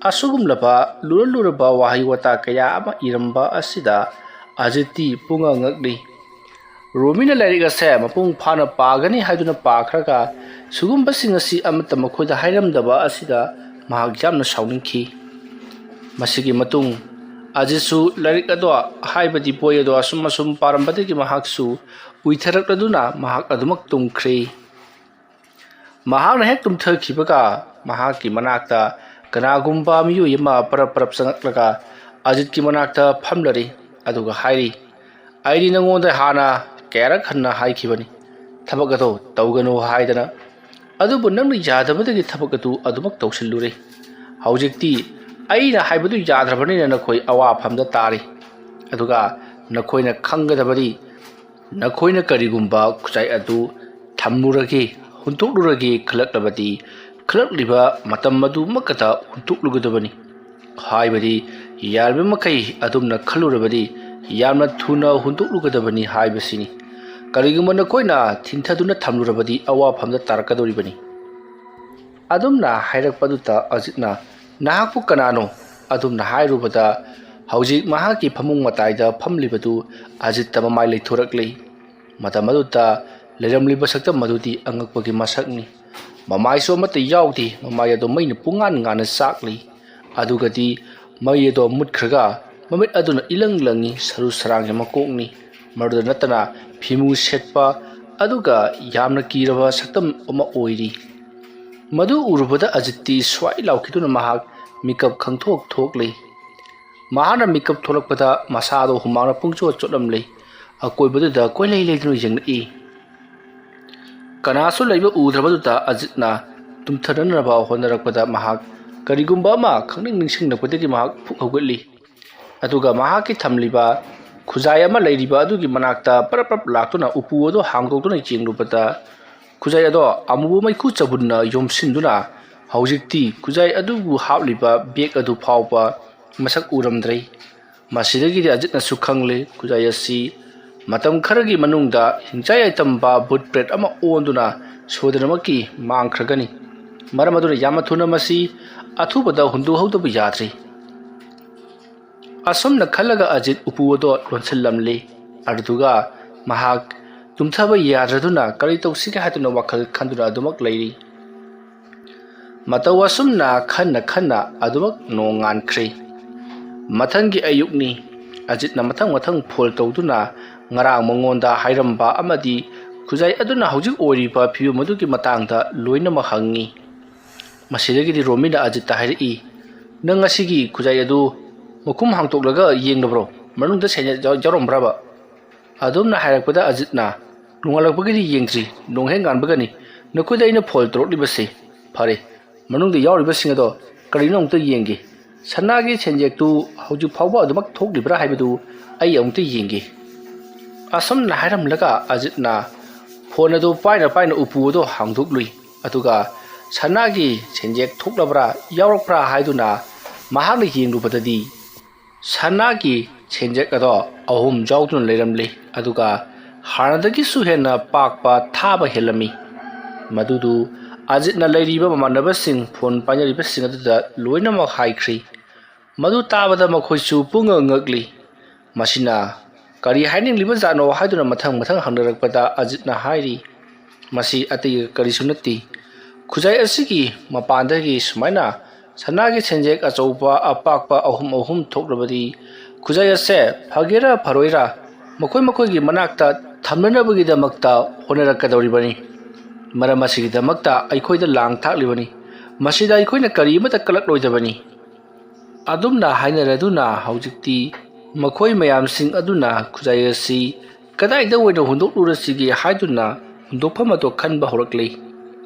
ꯑꯁꯤꯒꯨꯝꯂꯕ ꯂꯨꯔꯕ ꯋꯥꯍꯩ ꯋꯥꯇꯥ ꯀꯌꯥ ꯑꯃ ꯏꯔꯝꯕ ꯑꯁꯤꯗ ꯑꯖꯤꯠꯇꯤ ꯄꯨꯡꯉꯛ ꯉꯛꯂꯤ꯫ ꯔꯣꯃꯤꯅ ꯂꯥꯏꯔꯤꯛ ꯑꯁꯦ ꯃꯄꯨꯡ ꯐꯥꯅ ꯄꯥꯒꯅꯤ ꯍꯥꯏꯗꯨꯅ ꯄꯥꯈ꯭ꯔꯒ ꯁꯤꯒꯨꯝꯕꯁꯤꯡ ꯑꯁꯤ ꯑꯃꯠꯇ ꯃꯈꯣꯏꯗ ꯍꯥꯏꯔꯝꯗꯕ ꯑꯁꯤꯗ ꯃꯍꯥꯛ ꯌꯥꯝꯅ ꯁꯥꯎꯅꯤꯡꯈꯤ꯫ ꯃꯁꯤꯒꯤ ꯃꯇꯨꯡ ꯑꯖꯤꯠꯁꯨ ꯂꯥꯏꯔꯤꯛ ꯑꯗꯣ ꯍꯥꯏꯕꯗꯤ ꯕꯣꯏ ꯑꯗꯣ ꯑꯁꯨꯝ ꯄꯥꯔꯝꯕꯗꯒꯤ ꯃꯍꯥꯛꯁꯨ ꯎꯏꯊꯔꯛꯂꯗꯨꯅ ꯃꯍꯥꯛ ꯑꯗꯨꯃꯛ ꯇꯨꯝꯈ꯭ꯔꯦ꯫ ꯃꯍꯥꯛꯅ ꯍꯦꯛ ꯇꯨꯝꯊꯈꯤꯕꯒ ꯃꯍꯥꯛꯀꯤ ꯃꯅꯥꯛꯇ ꯀꯅꯥꯒꯨꯝꯕ ꯃꯤꯑꯣꯏ ꯑꯃ ꯄꯔꯞ ꯆꯪꯂꯛꯂꯒ ꯑꯖꯤꯠꯀꯤ ꯃꯅꯥꯛꯇ ꯐꯝꯂꯔꯤ꯫ ꯑꯗꯨꯒ ꯍꯥꯏꯔꯤ, ꯑꯩꯗꯤ ꯅꯉꯣꯟꯗ ꯍꯥꯟꯅ ꯀꯌꯥꯔꯛ ꯍꯟꯅ ꯍꯥꯏꯈꯤꯕꯅꯤ ꯊꯕꯛ ꯑꯗꯣ ꯇꯧꯒꯅꯨ ꯍꯥꯏꯗꯅ, ꯑꯗꯨꯕꯨ ꯅꯪꯅ ꯌꯥꯗꯕꯗꯒꯤ ꯊꯕꯛ ꯑꯗꯨ ꯑꯗꯨꯃꯛ ꯇꯧꯁꯤꯜꯂꯨꯔꯦ꯫ ꯍꯧꯖꯤꯛꯇꯤ ꯑꯩꯅ ꯍꯥꯏꯕꯗꯨ ꯌꯥꯗ꯭ꯔꯕꯅꯤꯅ ꯅꯈꯣꯏ ꯑꯋꯥꯐꯝꯗ ꯇꯥꯔꯤ꯫ ꯑꯗꯨꯒ ꯅꯈꯣꯏꯅ ꯈꯪꯒꯗꯕꯗꯤ ꯅꯈꯣꯏꯅ ꯀꯔꯤꯒꯨꯝꯕ ꯈꯨꯖꯥꯏ ꯑꯗꯨ ꯊꯝꯂꯨꯔꯒꯦ, ꯍꯨꯟꯇꯣꯛꯂꯨꯔꯒꯦ ꯈꯜꯂꯛꯂꯕꯗꯤ ꯈꯜꯂꯛꯂꯤꯕ ꯃꯇꯝ ꯑꯗꯨꯃꯛꯇ ꯍꯨꯟꯇꯣꯛꯂꯨꯒꯗꯕꯅꯤ꯫ ꯍꯥꯏꯕꯗꯤ ꯌꯥꯔꯤꯕ ꯃꯈꯩ ꯑꯗꯨꯝꯅ ꯈꯜꯂꯨꯔꯕꯗꯤ ꯌꯥꯝꯅ ꯊꯨꯅ ꯍꯨꯟꯇꯣꯛꯂꯨꯒꯗꯕꯅꯤ ꯍꯥꯏꯕꯁꯤꯅꯤ꯫ ꯀꯔꯤꯒꯨꯝꯕ ꯅꯈꯣꯏꯅ ꯊꯤꯟꯊꯗꯨꯅ ꯊꯝꯂꯨꯔꯕꯗꯤ ꯑꯋꯥꯐꯝꯗ ꯇꯥꯔꯛꯀꯗꯧꯔꯤꯕꯅꯤ꯫ ꯑꯗꯨꯝꯅ ꯍꯥꯏꯔꯛꯄꯗꯨꯗ ꯑꯖꯤꯠꯅ, ꯅꯍꯥꯛꯄꯨ ꯀꯅꯥꯅꯣ? ꯑꯗꯨꯝꯅ ꯍꯥꯏꯔꯨꯕꯗ ꯍꯧꯖꯤꯛ ꯃꯍꯥꯛꯀꯤ ꯐꯃꯨꯡ ꯃꯇꯥꯏꯗ ꯐꯝꯂꯤꯕꯗꯨ ꯑꯖꯤꯠꯇ ꯃꯃꯥꯏ ꯂꯩꯊꯣꯔꯛꯂꯤ꯫ ꯃꯇꯝ ꯑꯗꯨꯗ ꯂꯩꯔꯝꯂꯤꯕ ꯁꯛꯇꯝ ꯑꯗꯨꯗꯤ ꯑꯉꯛꯄꯒꯤ ꯃꯁꯛꯅꯤ꯫ ꯃꯃꯥꯏꯁꯨ ꯑꯃꯠꯇ ꯌꯥꯎꯗꯦ꯫ ꯃꯃꯥꯏ ꯑꯗꯣ ꯃꯩꯅ ꯄꯨꯡꯉꯥꯟ ꯉꯥꯟꯅ ꯆꯥꯛꯂꯤ꯫ ꯑꯗꯨꯒꯗꯤ ꯃꯩ ꯑꯗꯣ ꯃꯨꯠꯈ꯭ꯔꯒ ꯃꯃꯤꯠ ꯑꯗꯨꯅ ꯏꯂꯪ ꯂꯪꯉꯤ꯫ ꯁꯔꯨ ꯁꯔꯥꯡꯒꯤ ꯃꯀꯣꯛꯅꯤ꯫ ꯃꯗꯨꯗ ꯅꯠꯇꯅ ꯐꯤꯃꯨ ꯁꯦꯠꯄ ꯑꯗꯨꯒ ꯌꯥꯝꯅ ꯀꯤꯔꯕ ꯁꯛꯇꯝ ꯑꯃ ꯑꯣꯏꯔꯤ꯫ ꯃꯗꯨ ꯎꯔꯨꯕꯗ ꯑꯖꯤꯠꯇꯤ ꯁ꯭ꯋꯥꯏ ꯂꯥꯎꯈꯤꯗꯨꯅ ꯃꯍꯥꯛ ꯃꯤꯀꯞ ꯈꯪꯊꯣꯛ ꯊꯣꯛꯂꯤ꯫ ꯃꯍꯥꯛꯅ ꯃꯤꯀꯞ ꯊꯣꯛꯂꯛꯄꯗ ꯃꯁꯥꯗꯣ ꯍꯨꯃꯥꯡꯅ ꯄꯨꯡꯆꯣꯠ ꯆꯣꯠꯂꯝꯂꯤ꯫ ꯑꯀꯣꯏꯕꯗꯨꯗ ꯀꯣꯏꯂꯩ ꯂꯩꯗꯨꯅ ꯌꯦꯡꯂꯛꯏ꯫ ꯀꯅꯥꯁꯨ ꯂꯩꯕ ꯎꯗ꯭ꯔꯕꯗꯨꯗ ꯑꯖꯤꯠꯅ ꯇꯨꯝꯊꯅꯅꯕ ꯍꯣꯠꯅꯔꯛꯄꯗ ꯃꯍꯥꯛ ꯀꯔꯤꯒꯨꯝꯕ ꯑꯃ ꯈꯪꯅꯤꯡ ꯅꯤꯡꯁꯤꯡꯂꯛꯄꯗꯒꯤ ꯃꯍꯥꯛ ꯐꯨꯛ ꯍꯧꯒꯠꯂꯤ꯫ ꯑꯗꯨꯒ ꯃꯍꯥꯛꯀꯤ ꯊꯝꯂꯤꯕ ꯈꯨꯖꯥꯏ ꯑꯃ ꯂꯩꯔꯤꯕ ꯑꯗꯨꯒꯤ ꯃꯅꯥꯛꯇ ꯄꯔꯞ ꯂꯥꯛꯇꯨꯅ ꯎꯄꯨ ꯑꯗꯨ ꯍꯥꯡꯗꯣꯛꯇꯨꯅ ꯌꯦꯡꯂꯨꯕꯗ ꯈꯨꯖꯥꯏ ꯑꯗꯣ ꯑꯃꯨꯕ ꯃꯩꯈꯨ ꯆꯕꯨꯟꯅ ꯌꯣꯝꯁꯤꯟꯗꯨꯅ ꯍꯧꯖꯤꯛꯇꯤ ꯈꯨꯖꯥꯏ ꯑꯗꯨꯕꯨ ꯍꯥꯞꯂꯤꯕ ꯕꯦꯒ ꯑꯗꯨ ꯐꯥꯎꯕ ꯃꯁꯛ ꯎꯔꯝꯗ꯭ꯔꯦ꯫ ꯃꯁꯤꯗꯒꯤꯗꯤ ꯑꯖꯤꯠꯅꯁꯨ ꯈꯪꯂꯦ ꯈꯨꯖꯥꯏ ꯑꯁꯤ ꯃꯇꯝ ꯈꯔꯒꯤ ꯃꯅꯨꯡꯗ ꯍꯤꯡꯆꯥꯏ ꯌꯥꯏꯇꯝꯕ ꯚꯨꯠ ꯄ꯭ꯔꯦꯠ ꯑꯃ ꯑꯣꯟꯗꯨꯅ ꯁꯣꯏꯗꯅꯃꯛꯀꯤ ꯃꯥꯡꯈ꯭ꯔꯒꯅꯤ꯫ ꯃꯔꯝ ꯑꯗꯨꯅ ꯌꯥꯝꯅ ꯊꯨꯅ ꯃꯁꯤ ꯑꯊꯨꯕꯗ ꯍꯨꯟꯗꯣꯛꯍꯧꯗꯕ ꯌꯥꯗ꯭ꯔꯤ꯫ ꯑꯁꯨꯝꯅ ꯈꯜꯂꯒ ꯑꯖꯤꯠ ꯎꯄꯨ ꯑꯗꯣ ꯂꯣꯟꯁꯤꯜꯂꯝꯂꯤ꯫ ꯑꯗꯨꯒ ꯃꯍꯥꯛ ꯇꯨꯝꯊꯕ ꯌꯥꯗ꯭ꯔꯗꯨꯅ ꯀꯔꯤ ꯇꯧꯁꯤꯒꯦ ꯍꯥꯏꯗꯨꯅ ꯋꯥꯈꯜ ꯈꯟꯗꯨꯅ ꯑꯗꯨꯃꯛ ꯂꯩꯔꯤ꯫ ꯃꯇꯧ ꯑꯁꯨꯝꯅ ꯈꯟꯅ ꯑꯗꯨꯃꯛ ꯅꯣꯡ ꯉꯥꯟꯈ꯭ꯔꯦ꯫ ꯃꯊꯪꯒꯤ ꯑꯌꯨꯛꯅꯤ꯫ ꯑꯖꯤꯠꯅ ꯃꯊꯪ ꯐꯣꯜ ꯇꯧꯗꯨꯅ ꯉꯔꯥꯡ ꯃꯉꯣꯟꯗ ꯍꯥꯏꯔꯝꯕ ꯑꯃꯗꯤ ꯈꯨꯖꯥꯏ ꯑꯗꯨꯅ ꯍꯧꯖꯤꯛ ꯑꯣꯏꯔꯤꯕ ꯐꯤꯕꯝ ꯑꯗꯨꯒꯤ ꯃꯇꯥꯡꯗ ꯂꯣꯏꯅꯃꯛ ꯍꯪꯉꯤ꯫ ꯃꯁꯤꯗꯒꯤꯗꯤ ꯔꯣꯃꯤꯅ ꯑꯖꯤꯠꯇ ꯍꯥꯏꯔꯛꯏ, ꯅꯪ ꯉꯁꯤꯒꯤ ꯈꯨꯖꯥꯏ ꯑꯗꯨ ꯃꯈꯨꯝ ꯍꯥꯡꯇꯣꯛꯂꯒ ꯌꯦꯡꯂꯕ꯭ꯔꯣ? ꯃꯅꯨꯡꯗ ꯁꯦꯟꯌꯦꯛ ꯌꯥꯎꯔꯝꯕ꯭ꯔꯕ? ꯑꯗꯨꯝꯅ ꯍꯥꯏꯔꯛꯄꯗ ꯑꯖꯤꯠꯅ, ꯅꯣꯡꯉꯥꯜꯂꯛꯄꯒꯤꯗꯤ ꯌꯦꯡꯗ꯭ꯔꯤ, ꯅꯣꯡ ꯍꯦꯛ ꯉꯥꯟꯕꯒꯅꯤ ꯅꯈꯣꯏꯗ ꯑꯩꯅ ꯐꯣꯜ ꯇꯧꯔꯛꯂꯤꯕꯁꯦ꯫ ꯐꯔꯦ, ꯃꯅꯨꯡꯗ ꯌꯥꯎꯔꯤꯕꯁꯤꯡ ꯑꯗꯣ ꯀꯔꯤꯅꯣ ꯑꯃꯨꯛꯇ ꯌꯦꯡꯒꯦ꯫ ꯁꯅꯥꯒꯤ ꯁꯦꯟꯌꯦꯛꯇꯨ ꯍꯧꯖꯤꯛ ꯐꯥꯎꯕ ꯑꯗꯨꯃꯛ ꯊꯣꯛꯂꯤꯕ꯭ꯔꯥ ꯍꯥꯏꯕꯗꯨ ꯑꯩ ꯑꯃꯨꯛꯇ ꯌꯦꯡꯒꯦ꯫ ꯑꯁꯨꯝꯅ ꯍꯥꯏꯔꯝꯂꯒ ꯑꯖꯤꯠꯅ ꯐꯣꯟ ꯑꯗꯨ ꯄꯥꯏꯅ ꯎꯄꯨ ꯑꯗꯨ ꯍꯥꯡꯗꯣꯛꯂꯨꯏ꯫ ꯑꯗꯨꯒ ꯁꯅꯥꯒꯤ ꯁꯦꯟꯖꯦꯛ ꯊꯣꯛꯂꯕ꯭ꯔꯥ ꯌꯥꯎꯔꯛꯄ꯭ꯔꯥ ꯍꯥꯏꯗꯨꯅ ꯃꯍꯥꯛꯅ ꯌꯦꯡꯂꯨꯕꯗꯗꯤ ꯁꯅꯥꯒꯤ ꯁꯦꯟꯖꯦꯛ ꯑꯗꯣ ꯑꯍꯨꯝ ꯌꯥꯎꯗꯨꯅ ꯂꯩꯔꯝꯂꯤ ꯑꯗꯨꯒ ꯍꯥꯟꯅꯗꯒꯤꯁꯨ ꯍꯦꯟꯅ ꯄꯥꯛꯄ ꯊꯥꯕ ꯍꯦꯜꯂꯝꯃꯤ ꯃꯗꯨꯗꯨ ꯑꯖꯤꯠꯅ ꯂꯩꯔꯤꯕ ꯃꯃꯥꯟꯅꯕꯁꯤꯡ ꯐꯣꯟ ꯄꯥꯏꯅꯔꯤꯕꯁꯤꯡ ꯑꯗꯨꯗ ꯂꯣꯏꯅꯃꯛ ꯍꯥꯏꯈ꯭ꯔꯤ ꯃꯗꯨ ꯇꯥꯕꯗ ꯃꯈꯣꯏꯁꯨ ꯄꯨꯡꯉꯛ ꯉꯛꯂꯤ ꯃꯁꯤꯅ ꯀꯔꯤ ꯍꯥꯏꯅꯤꯡꯂꯤꯕꯖꯥꯠꯅꯣ ꯍꯥꯏꯗꯨꯅ ꯃꯊꯪ ꯍꯪꯅꯔꯛꯄꯗ ꯑꯖꯤꯠꯅ ꯍꯥꯏꯔꯤ ꯃꯁꯤ ꯑꯇꯩ ꯀꯔꯤꯁꯨ ꯅꯠꯇꯦ ꯈꯨꯖꯥꯏ ꯑꯁꯤꯒꯤ ꯃꯄꯥꯟꯗꯒꯤ ꯁꯨꯃꯥꯏꯅ ꯁꯅꯥꯒꯤ ꯁꯦꯟꯖꯦꯛ ꯑꯆꯧꯕ ꯑꯄꯥꯛꯄ ꯑꯍꯨꯝ ꯊꯣꯛꯂꯕꯗꯤ ꯈꯨꯖꯥꯏ ꯑꯁꯦ ꯐꯒꯦꯔꯥ ꯐꯔꯣꯏꯔꯥ ꯃꯈꯣꯏꯒꯤ ꯃꯅꯥꯛꯇ ꯊꯝꯅꯅꯕꯒꯤꯗꯃꯛꯇ ꯍꯣꯠꯅꯔꯛꯀꯗꯧꯔꯤꯕꯅꯤ ꯃꯔꯝ ꯑꯁꯤꯒꯤꯗꯃꯛꯇ ꯑꯩꯈꯣꯏꯗ ꯂꯥꯡ ꯊꯥꯛꯂꯤꯕꯅꯤ ꯃꯁꯤꯗ ꯑꯩꯈꯣꯏꯅ ꯀꯔꯤ ꯑꯃꯠꯇ ꯀꯜꯂꯛꯂꯣꯏꯗꯕꯅꯤ ꯑꯗꯨꯝꯅ ꯍꯥꯏꯅꯔꯗꯨꯅ ꯍꯧꯖꯤꯛꯇꯤ ꯃꯈꯣꯏ ꯃꯌꯥꯝꯁꯤꯡ ꯑꯗꯨꯅ ꯈꯨꯖꯥꯏ ꯑꯁꯤ ꯀꯗꯥꯏꯗ ꯑꯣꯏꯅ ꯍꯨꯟꯗꯣꯛꯂꯨꯔꯁꯤꯒꯦ ꯍꯥꯏꯗꯨꯅ ꯍꯨꯟꯗꯣꯛꯐꯝ ꯑꯗꯨ ꯈꯟꯕ ꯍꯧꯔꯛꯂꯤ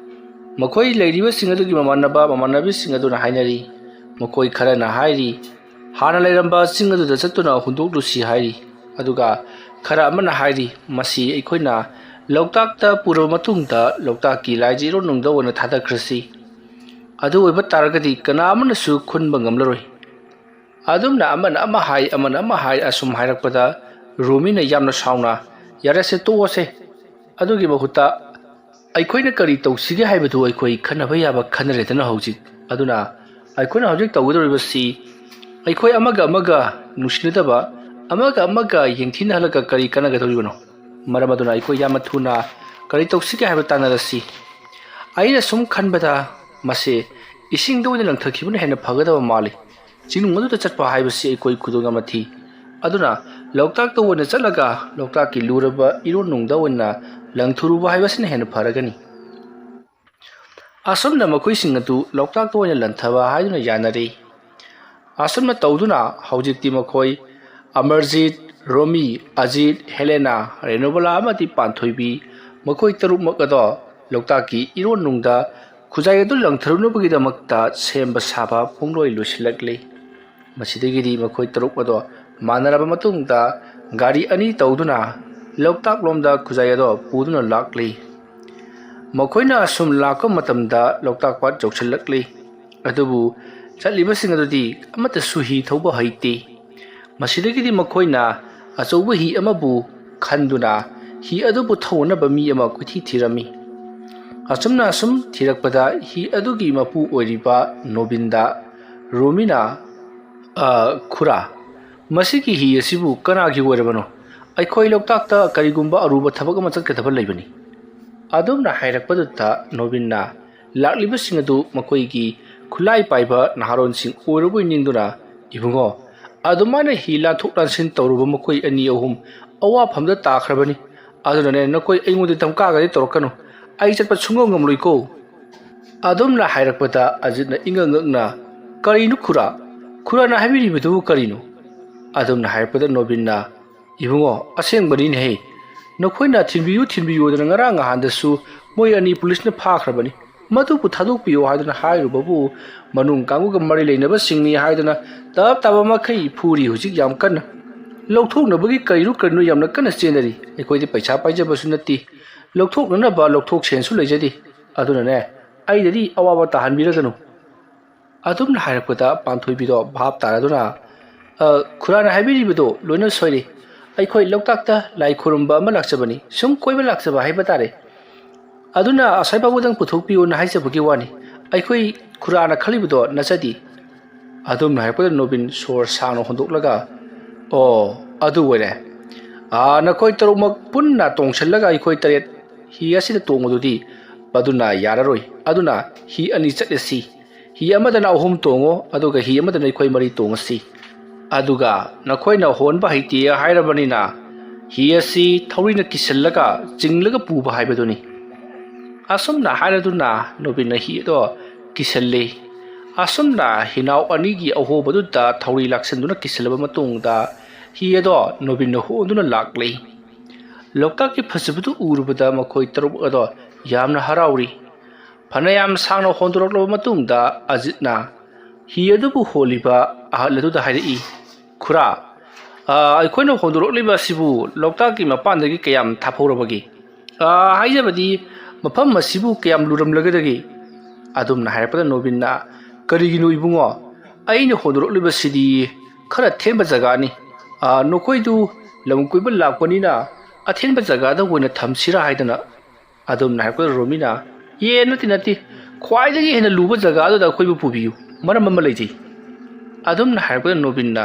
ꯃꯈꯣꯏ ꯂꯩꯔꯤꯕꯁꯤꯡ ꯑꯗꯨꯒꯤ ꯃꯃꯥꯟꯅꯕꯁꯤꯡ ꯑꯗꯨꯅ ꯍꯥꯏꯅꯔꯤ ꯃꯈꯣꯏ ꯈꯔꯅ ꯍꯥꯏꯔꯤ ꯍꯥꯟꯅ ꯂꯩꯔꯝꯕ ꯆꯤꯡ ꯑꯗꯨꯗ ꯆꯠꯇꯨꯅ ꯍꯨꯟꯗꯣꯛꯂꯨꯁꯤ ꯍꯥꯏꯔꯤ ꯑꯗꯨꯒ ꯈꯔ ꯑꯃꯅ ꯍꯥꯏꯔꯤ ꯃꯁꯤ ꯑꯩꯈꯣꯏꯅ ꯂꯣꯛꯇꯥꯛꯇ ꯄꯨꯔꯕ ꯃꯇꯨꯡꯗ ꯂꯣꯛꯇꯥꯛꯀꯤ ꯂꯥꯏꯖ ꯏꯔꯣꯟꯅꯨꯡꯗ ꯑꯣꯏꯅ ꯊꯥꯗꯈ꯭ꯔꯁꯤ ꯑꯗꯨ ꯑꯣꯏꯕ ꯇꯥꯔꯒꯗꯤ ꯀꯅꯥ ꯑꯃꯅꯁꯨ ꯈꯨꯟꯕ ꯉꯝꯂꯔꯣꯏ ꯑꯗꯨꯝꯅ ꯑꯃꯅ ꯑꯃ ꯍꯥꯏ ꯑꯁꯨꯝ ꯍꯥꯏꯔꯛꯄꯗ ꯔꯣꯃꯤꯅ ꯌꯥꯝꯅ ꯁꯥꯎꯅ ꯌꯥꯔꯦꯁꯦ ꯇꯣꯛꯑꯁꯦ ꯑꯗꯨꯒꯤ ꯃꯍꯨꯠꯇ ꯑꯩꯈꯣꯏꯅ ꯀꯔꯤ ꯇꯧꯁꯤꯒꯦ ꯍꯥꯏꯕꯗꯨ ꯑꯩꯈꯣꯏ ꯈꯟꯅꯕ ꯌꯥꯕ ꯈꯟꯅꯔꯦꯗꯅ ꯍꯧꯖꯤꯛ ꯑꯗꯨꯅ ꯑꯩꯈꯣꯏꯅ ꯍꯧꯖꯤꯛ ꯇꯧꯒꯗꯧꯔꯤꯕꯁꯤ ꯑꯩꯈꯣꯏ ꯑꯃꯒ ꯅꯨꯡꯁꯤꯅꯗꯕ ꯑꯃꯒ ꯌꯦꯡꯊꯤꯅꯍꯜꯂꯒ ꯀꯔꯤ ꯀꯥꯟꯅꯒꯗꯧꯔꯤꯕꯅꯣ ꯃꯔꯝ ꯑꯗꯨꯅ ꯑꯩꯈꯣꯏ ꯌꯥꯝꯅ ꯊꯨꯅ ꯀꯔꯤ ꯇꯧꯁꯤꯒꯦ ꯍꯥꯏꯕ ꯇꯥꯟꯅꯔꯁꯤ ꯑꯩꯅ ꯁꯨꯝ ꯈꯟꯕꯗ ꯃꯁꯤ ꯏꯁꯤꯡꯗ ꯑꯣꯏꯅ ꯂꯪꯊꯈꯤꯕꯅ ꯍꯦꯟꯅ ꯐꯒꯗꯕ ꯃꯥꯜꯂꯤ ꯆꯤꯡꯅꯨꯡ ꯑꯗꯨꯗ ꯆꯠꯄ ꯍꯥꯏꯕꯁꯤ ꯑꯩꯈꯣꯏ ꯈꯨꯗꯣꯡ ꯑꯃ ꯊꯤ ꯑꯗꯨꯅ ꯂꯣꯛꯇꯥꯛꯇ ꯑꯣꯏꯅ ꯆꯠꯂꯒ ꯂꯣꯛꯇꯥꯛꯀꯤ ꯂꯨꯔꯕ ꯏꯔꯣꯟꯅꯨꯡꯗ ꯑꯣꯏꯅ ꯂꯪꯊꯨꯔꯨꯕ ꯍꯥꯏꯕꯁꯤꯅ ꯍꯦꯟꯅ ꯐꯔꯒꯅꯤ ꯑꯁꯨꯝꯅ ꯃꯈꯣꯏꯁꯤꯡ ꯑꯗꯨ ꯂꯣꯛꯇꯥꯛꯇ ꯑꯣꯏꯅ ꯂꯟꯊꯕ ꯍꯥꯏꯗꯨꯅ ꯌꯥꯅꯔꯤ ꯑꯁꯨꯝꯅ ꯇꯧꯗꯨꯅ ꯍꯧꯖꯤꯛꯇꯤ ꯃꯈꯣꯏ ꯑꯃꯔꯖꯤꯠ ꯔꯣꯃꯤ ꯑꯖꯤꯠ ꯍꯦꯂꯦꯅꯥ ꯔꯦꯅꯨꯕꯂꯥ ꯑꯃꯗꯤ ꯄꯥꯟꯊꯣꯏꯕꯤ ꯃꯈꯣꯏ ꯇꯔꯨꯛꯃꯛ ꯑꯗꯣ ꯂꯣꯛꯇꯥꯛꯀꯤ ꯏꯔꯣꯟꯅꯨꯡꯗ ꯈꯨꯖꯥꯏ ꯑꯗꯨ ꯂꯪꯊꯔꯨꯅꯕꯒꯤꯗꯃꯛꯇ ꯁꯦꯝꯕ ꯁꯥꯕ ꯄꯨꯡꯂꯣꯏ ꯂꯣꯏꯁꯤꯜꯂꯛꯂꯤ ꯃꯁꯤꯗꯒꯤꯗꯤ ꯃꯈꯣꯏ ꯇꯔꯨꯛ ꯑꯗꯣ ꯃꯥꯟꯅꯔꯕ ꯃꯇꯨꯡꯗ ꯒꯥꯔꯤ ꯑꯅꯤ ꯇꯧꯗꯨꯅ ꯂꯣꯛꯇꯥꯛ ꯂꯣꯝꯗ ꯈꯨꯖꯥꯏ ꯑꯗꯣ ꯄꯨꯗꯨꯅ ꯂꯥꯛꯂꯤ ꯃꯈꯣꯏꯅ ꯑꯁꯨꯝ ꯂꯥꯛꯄ ꯃꯇꯝꯗ ꯂꯣꯛꯇꯥꯛ ꯄꯥꯠ ꯌꯧꯁꯤꯜꯂꯛꯂꯤ ꯑꯗꯨꯕꯨ ꯆꯠꯂꯤꯕꯁꯤꯡ ꯑꯗꯨꯗꯤ ꯑꯃꯠꯇꯁꯨ ꯍꯤ ꯊꯧꯕ ꯍꯩꯇꯦ ꯃꯁꯤꯗꯒꯤꯗꯤ ꯃꯈꯣꯏꯅ ꯑꯆꯧꯕ ꯍꯤ ꯑꯃꯕꯨ ꯈꯟꯗꯨꯅ ꯍꯤ ꯑꯗꯨꯕꯨ ꯊꯧꯅꯕ ꯃꯤ ꯑꯃ ꯀꯣꯏꯊꯤ ꯊꯤꯔꯝꯃꯤ ꯑꯁꯨꯝꯅ ꯊꯤꯔꯛꯄꯗ ꯍꯤ ꯑꯗꯨꯒꯤ ꯃꯄꯨ ꯑꯣꯏꯔꯤꯕ ꯅꯣꯕꯤꯟꯗ ꯔꯣꯃꯤꯅ ꯈꯨꯔꯥ ꯃꯁꯤꯒꯤ ꯍꯤ ꯑꯁꯤꯕꯨ ꯀꯅꯥꯒꯤ ꯑꯣꯏꯔꯕꯅꯣ ꯑꯩꯈꯣꯏ ꯂꯣꯛꯇꯥꯛꯇ ꯀꯔꯤꯒꯨꯝꯕ ꯑꯔꯨꯕ ꯊꯕꯛ ꯑꯃ ꯆꯠꯀꯗꯕ ꯂꯩꯕꯅꯤ ꯑꯗꯨꯝꯅ ꯍꯥꯏꯔꯛꯄꯗꯨꯗ ꯅꯣꯕꯤꯟꯅ ꯂꯥꯛꯂꯤꯕꯁꯤꯡ ꯑꯗꯨ ꯃꯈꯣꯏꯒꯤ ꯈꯨꯠꯂꯥꯏ ꯄꯥꯏꯕ ꯅꯍꯥꯔꯣꯟꯁꯤꯡ ꯑꯣꯏꯔꯕꯣꯏ ꯅꯤꯡꯗꯨꯅ ꯏꯕꯨꯡꯉꯣ ꯑꯗꯨꯃꯥꯏꯅ ꯍꯤ ꯂꯥꯟꯊꯣꯛ ꯂꯥꯟꯁꯤꯟ ꯇꯧꯔꯨꯕ ꯃꯈꯣꯏ ꯑꯅꯤ ꯑꯍꯨꯝ ꯑꯋꯥꯐꯝꯗ ꯇꯥꯈ꯭ꯔꯕꯅꯤ ꯑꯗꯨꯅꯅꯦ ꯅꯈꯣꯏ ꯑꯩꯉꯣꯟꯗ ꯙꯝꯀꯥꯒꯗꯤ ꯇꯧꯔꯛꯀꯅꯨ ꯑꯩ ꯆꯠꯄ ꯁꯨꯡꯉꯝ ꯉꯝꯂꯣꯏꯀꯣ ꯑꯗꯨꯝꯅ ꯍꯥꯏꯔꯛꯄꯗ ꯑꯖꯤꯠꯅ ꯏꯉꯛ ꯉꯛꯅ ꯀꯔꯤꯅꯣ ꯈꯨꯔꯥꯅ ꯍꯥꯏꯕꯤꯔꯤꯕꯗꯨꯕꯨ ꯀꯔꯤꯅꯣ ꯑꯗꯨꯝꯅ ꯍꯥꯏꯔꯛꯄꯗ ꯅꯣꯕꯤꯟꯅ ꯏꯕꯨꯡꯉꯣ ꯑꯁꯦꯡꯕꯅꯤꯅꯦꯍꯦ ꯅꯈꯣꯏꯅ ꯊꯤꯟꯕꯤꯌꯨꯗꯅ ꯉꯔꯥꯡ ꯅꯍꯥꯟꯗꯁꯨ ꯃꯣꯏ ꯑꯅꯤ ꯄꯨꯂꯤꯁꯅ ꯐꯥꯈ꯭ꯔꯕꯅꯤ ꯃꯗꯨꯕꯨ ꯊꯥꯗꯣꯛꯄꯤꯌꯣ ꯍꯥꯏꯗꯨꯅ ꯍꯥꯏꯔꯨꯕꯕꯨ ꯃꯅꯨꯡ ꯀꯥꯡꯕꯨꯒ ꯃꯔꯤ ꯂꯩꯅꯕꯁꯤꯡꯅꯤ ꯍꯥꯏꯗꯨꯅ ꯇꯥꯕ ꯃꯈꯩ ꯐꯨꯔꯤ ꯍꯧꯖꯤꯛ ꯌꯥꯝ ꯀꯟꯅ ꯂꯧꯊꯣꯛꯅꯕꯒꯤ ꯀꯔꯤꯅꯣ ꯌꯥꯝꯅ ꯀꯟꯅ ꯆꯦꯟꯅꯔꯤ ꯑꯩꯈꯣꯏꯗꯤ ꯄꯩꯁꯥ ꯄꯥꯏꯖꯕꯁꯨ ꯅꯠꯇꯦ ꯂꯧꯊꯣꯛꯅꯅꯕ ꯂꯧꯊꯣꯛ ꯁꯦꯟꯁꯨ ꯂꯩꯖꯗꯦ ꯑꯗꯨꯅꯅꯦ ꯑꯩꯗꯗꯤ ꯑꯋꯥꯕ ꯇꯥꯍꯟꯕꯤꯔꯒꯅꯨ ꯑꯗꯨꯝꯅ ꯍꯥꯏꯔꯛꯄꯗ ꯄꯥꯟꯊꯣꯏꯕꯤꯗꯣ ꯚꯥꯞ ꯇꯥꯔꯗꯨꯅ ꯈꯨꯔꯥꯅ ꯍꯥꯏꯕꯤꯔꯤꯕꯗꯣ ꯂꯣꯏꯅ ꯁꯣꯏꯔꯦ ꯑꯩꯈꯣꯏ ꯂꯣꯛꯇꯥꯛꯇ ꯂꯥꯏ ꯈꯨꯔꯨꯝꯕ ꯑꯃ ꯂꯥꯛꯆꯕꯅꯤ ꯁꯨꯝ ꯀꯣꯏꯕ ꯂꯥꯛꯆꯕ ꯍꯥꯏꯕ ꯇꯥꯔꯦ ꯑꯗꯨꯅ ꯑꯁꯥꯏꯐꯥꯎꯕꯗꯪ ꯄꯨꯊꯣꯛꯄꯤꯌꯨꯅ ꯍꯥꯏꯖꯕꯒꯤ ꯋꯥꯅꯤ ꯑꯩꯈꯣꯏ ꯈꯨꯔꯥꯅ ꯈꯜꯂꯤꯕꯗꯣ ꯅꯠꯆꯗꯦ ꯑꯗꯨꯝꯅ ꯍꯥꯏꯔꯛꯄꯗ ꯅꯣꯕꯤꯟ ꯁꯣꯔ ꯁꯥꯡꯅ ꯍꯣꯟꯗꯣꯛꯂꯒ ꯑꯣ ꯑꯗꯨ ꯑꯣꯏꯔꯦ ꯅꯈꯣꯏ ꯇꯔꯨꯛꯃꯛ ꯄꯨꯟꯅ ꯇꯣꯡꯁꯤꯜꯂꯒ ꯑꯩꯈꯣꯏ ꯇꯔꯦꯠ हि असिदा तोंगदुदी पदुना याररोई अदुना हि अनि चटलेसी हि अमदना अहुम तोंगो अदुगा हि अमदना इखोई मरी तोंगसी अदुगा नखोइना होनबा हैति हाइरबनिना हि असि थौरिना किसल्लगा चिंगलगा पुबा हाइबदुनी असुमना हाइरदुना नोबिना हि दो किसल्ले असुमना हिनाव अनिगी अहोबदुदा थौरि लाक्सन्दुना किसलबा मतुंगदा हि अदो नोबिना होंदुना लाक्ले लोकताक की फसबदु उरुबदा मखोई तरुब अदो यामना हराउरी फनयाम सांगनो होंदुरकलब मतुंगदा अजितना हि अदुबु होलिबा अहलदुदा हाइरई खुरा अखोइनो होंदुरकलिबा सिबु लोकताक की मपानदगी कयाम थाफौरबगी हाइजबदी मफम मसिबु कयाम लुरमलगदगी ꯑꯗꯨꯝꯅ ꯍꯥꯏꯔꯛꯄꯗ ꯅꯣꯕꯤꯟꯅ ꯀꯔꯤꯒꯤꯅꯣ ꯏꯕꯨꯡꯉꯣ ꯑꯩꯅ ꯍꯣꯟꯗꯣꯔꯛꯂꯤꯕꯁꯤꯗꯤ ꯈꯔ ꯊꯦꯟꯕ ꯖꯒꯥꯅꯤ ꯅꯈꯣꯏꯗꯨ ꯂꯝ ꯀꯣꯏꯕ ꯂꯥꯛꯄꯅꯤꯅ ꯑꯊꯦꯟꯕ ꯖꯒꯥꯗ ꯑꯣꯏꯅ ꯊꯝꯁꯤꯔꯥ ꯍꯥꯏꯗꯅ ꯑꯗꯨꯝꯅ ꯍꯥꯏꯔꯛꯄꯗ ꯔꯣꯃꯤꯅ ꯅꯠꯇꯦ ꯈ꯭ꯋꯥꯏꯗꯒꯤ ꯍꯦꯟꯅ ꯂꯨꯕ ꯖꯒꯥꯗꯨꯗ ꯑꯩꯈꯣꯏꯕꯨ ꯄꯨꯕꯤꯌꯨ ꯃꯔꯝ ꯑꯃ ꯂꯩꯖꯩ ꯑꯗꯨꯝꯅ ꯍꯥꯏꯔꯛꯄꯗ ꯅꯣꯕꯤꯟꯅ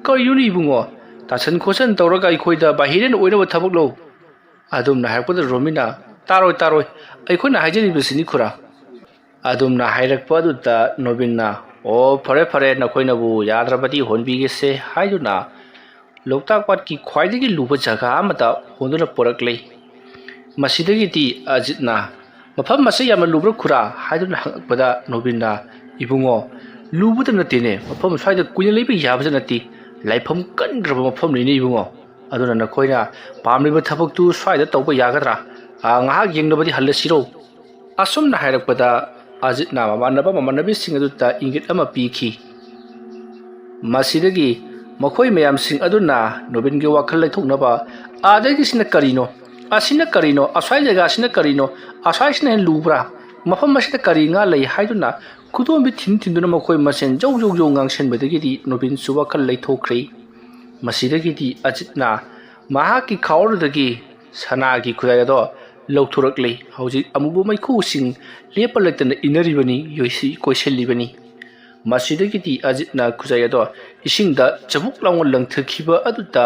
ꯀꯔꯤꯅꯣ ꯏꯕꯨꯡꯉꯣ ꯇꯥꯁꯟ ꯈꯣꯠꯁꯟ ꯇꯧꯔꯒ ꯑꯩꯈꯣꯏꯗ ꯕꯥꯍꯤꯔꯦꯟ ꯑꯣꯏꯅꯕ ꯊꯕꯛ ꯂꯧ ꯑꯗꯨꯝꯅ ꯍꯥꯏꯔꯛꯄꯗ ꯔꯣꯃꯤꯅ ꯇꯥꯔꯣꯏ ꯑꯩꯈꯣꯏꯅ ꯍꯥꯏꯖꯔꯤꯕꯁꯤꯅꯤ ꯈꯨꯔꯥ ꯑꯗꯨꯝꯅ ꯍꯥꯏꯔꯛꯄ ꯑꯗꯨꯗ ꯅꯣꯕꯤꯟꯅ ꯑꯣ ꯐꯔꯦ ꯅꯈꯣꯏꯅꯕꯨ ꯌꯥꯗ꯭ꯔꯕꯗꯤ ꯍꯣꯟꯕꯤꯒꯦꯁꯦ ꯍꯥꯏꯗꯨꯅ ꯂꯣꯛꯇꯥꯛ ꯄꯥꯠꯀꯤ ꯈ꯭ꯋꯥꯏꯗꯒꯤ ꯂꯨꯕ ꯖꯒꯥ ꯑꯃꯗ ꯍꯣꯟꯗꯨꯅ ꯄꯨꯔꯛꯂꯦ ꯃꯁꯤꯗꯒꯤꯗꯤ ꯑꯖꯤꯠꯅ ꯃꯐꯝ ꯑꯁꯤ ꯌꯥꯝꯅ ꯂꯨꯕ꯭ꯔꯥ ꯈꯨꯔꯥ ꯍꯥꯏꯗꯨꯅ ꯍꯪꯉꯛꯄꯗ ꯅꯣꯕꯤꯟꯅ ꯏꯕꯨꯡꯉꯣ ꯂꯨꯕꯗ ꯅꯠꯇꯦꯅꯦ ꯃꯐꯝ ꯁ꯭ꯋꯥꯏꯗ ꯀꯨꯏꯅ ꯂꯩꯕ ꯌꯥꯕꯁꯨ ꯅꯠꯇꯦ ꯂꯥꯏꯐꯝ ꯀꯟꯈ꯭ꯔꯕ ꯃꯐꯝꯅꯤꯅꯦ ꯏꯕꯨꯡꯉꯣ ꯑꯗꯨꯅ ꯅꯈꯣꯏꯅ ꯄꯥꯝꯂꯤꯕ ꯊꯕꯛꯇꯨ ꯁ꯭ꯋꯥꯏꯗ ꯇꯧꯕ ꯌꯥꯒꯗ꯭ꯔꯥ ꯉꯥꯏꯍꯥꯛ ꯌꯦꯡꯅꯕꯗꯤ ꯍꯜꯂꯁꯤꯔꯣ ꯑꯁꯨꯝꯅ ꯍꯥꯏꯔꯛꯄꯗ ꯑꯖꯤꯠꯅ ꯃꯃꯥꯟꯅꯕꯤꯁꯤꯡ ꯑꯗꯨꯗ ꯏꯪꯒꯤꯠ ꯑꯃ ꯄꯤꯈꯤ ꯃꯁꯤꯗꯒꯤ ꯃꯈꯣꯏ ꯃꯌꯥꯝꯁꯤꯡ ꯑꯗꯨꯅ ꯅꯣꯕꯤꯟꯒꯤ ꯋꯥꯈꯜ ꯂꯩꯊꯣꯛꯅꯕ ꯑꯗꯒꯤꯁꯤꯅ ꯀꯔꯤꯅꯣ ꯑꯁꯤꯅ ꯀꯔꯤꯅꯣ ꯑꯁ꯭ꯋꯥꯏ ꯖꯒꯥꯁꯤꯅ ꯀꯔꯤꯅꯣ ꯑꯁ꯭ꯋꯥꯏꯁꯤꯅ ꯍꯦꯟꯅ ꯂꯨꯕ꯭ꯔꯥ ꯃꯐꯝ ꯑꯁꯤꯗ ꯀꯔꯤ ꯉꯥ ꯂꯩ ꯍꯥꯏꯗꯨꯅ ꯈꯨꯗꯣꯝꯕꯤ ꯊꯤꯟꯗꯨꯅ ꯃꯈꯣꯏ ꯃꯁꯦꯟ ꯖꯧ ꯉꯥꯡꯁꯤꯟꯕꯗꯒꯤꯗꯤ ꯅꯣꯕꯤꯟꯁꯨ ꯋꯥꯈꯜ ꯂꯩꯊꯣꯛꯈ꯭ꯔꯦ ꯃꯁꯤꯗꯒꯤꯗꯤ ꯑꯖꯤꯠꯅ ꯃꯍꯥꯛꯀꯤ ꯈꯥꯎꯗꯒꯤ ꯁꯅꯥꯒꯤ ꯈꯨꯖꯥꯏ ꯑꯗꯣ ꯂꯧꯊꯣꯔꯛꯂꯦ ꯍꯧꯖꯤꯛ ꯑꯃꯨꯕ ꯃꯩꯈꯨꯁꯤꯡ ꯂꯦꯞꯄ ꯂꯩꯇꯅ ꯏꯟꯅꯔꯤꯕꯅꯤ ꯀꯣꯏꯁꯤꯜꯂꯤꯕꯅꯤ ꯃꯁꯤꯗꯒꯤꯗꯤ ꯑꯖꯤꯠꯅ ꯈꯨꯖꯥꯏ ꯑꯗꯣ ꯏꯁꯤꯡꯗ ꯆꯕꯨꯛ ꯂꯥꯎꯅ ꯂꯪꯊꯈꯤꯕ ꯑꯗꯨꯗ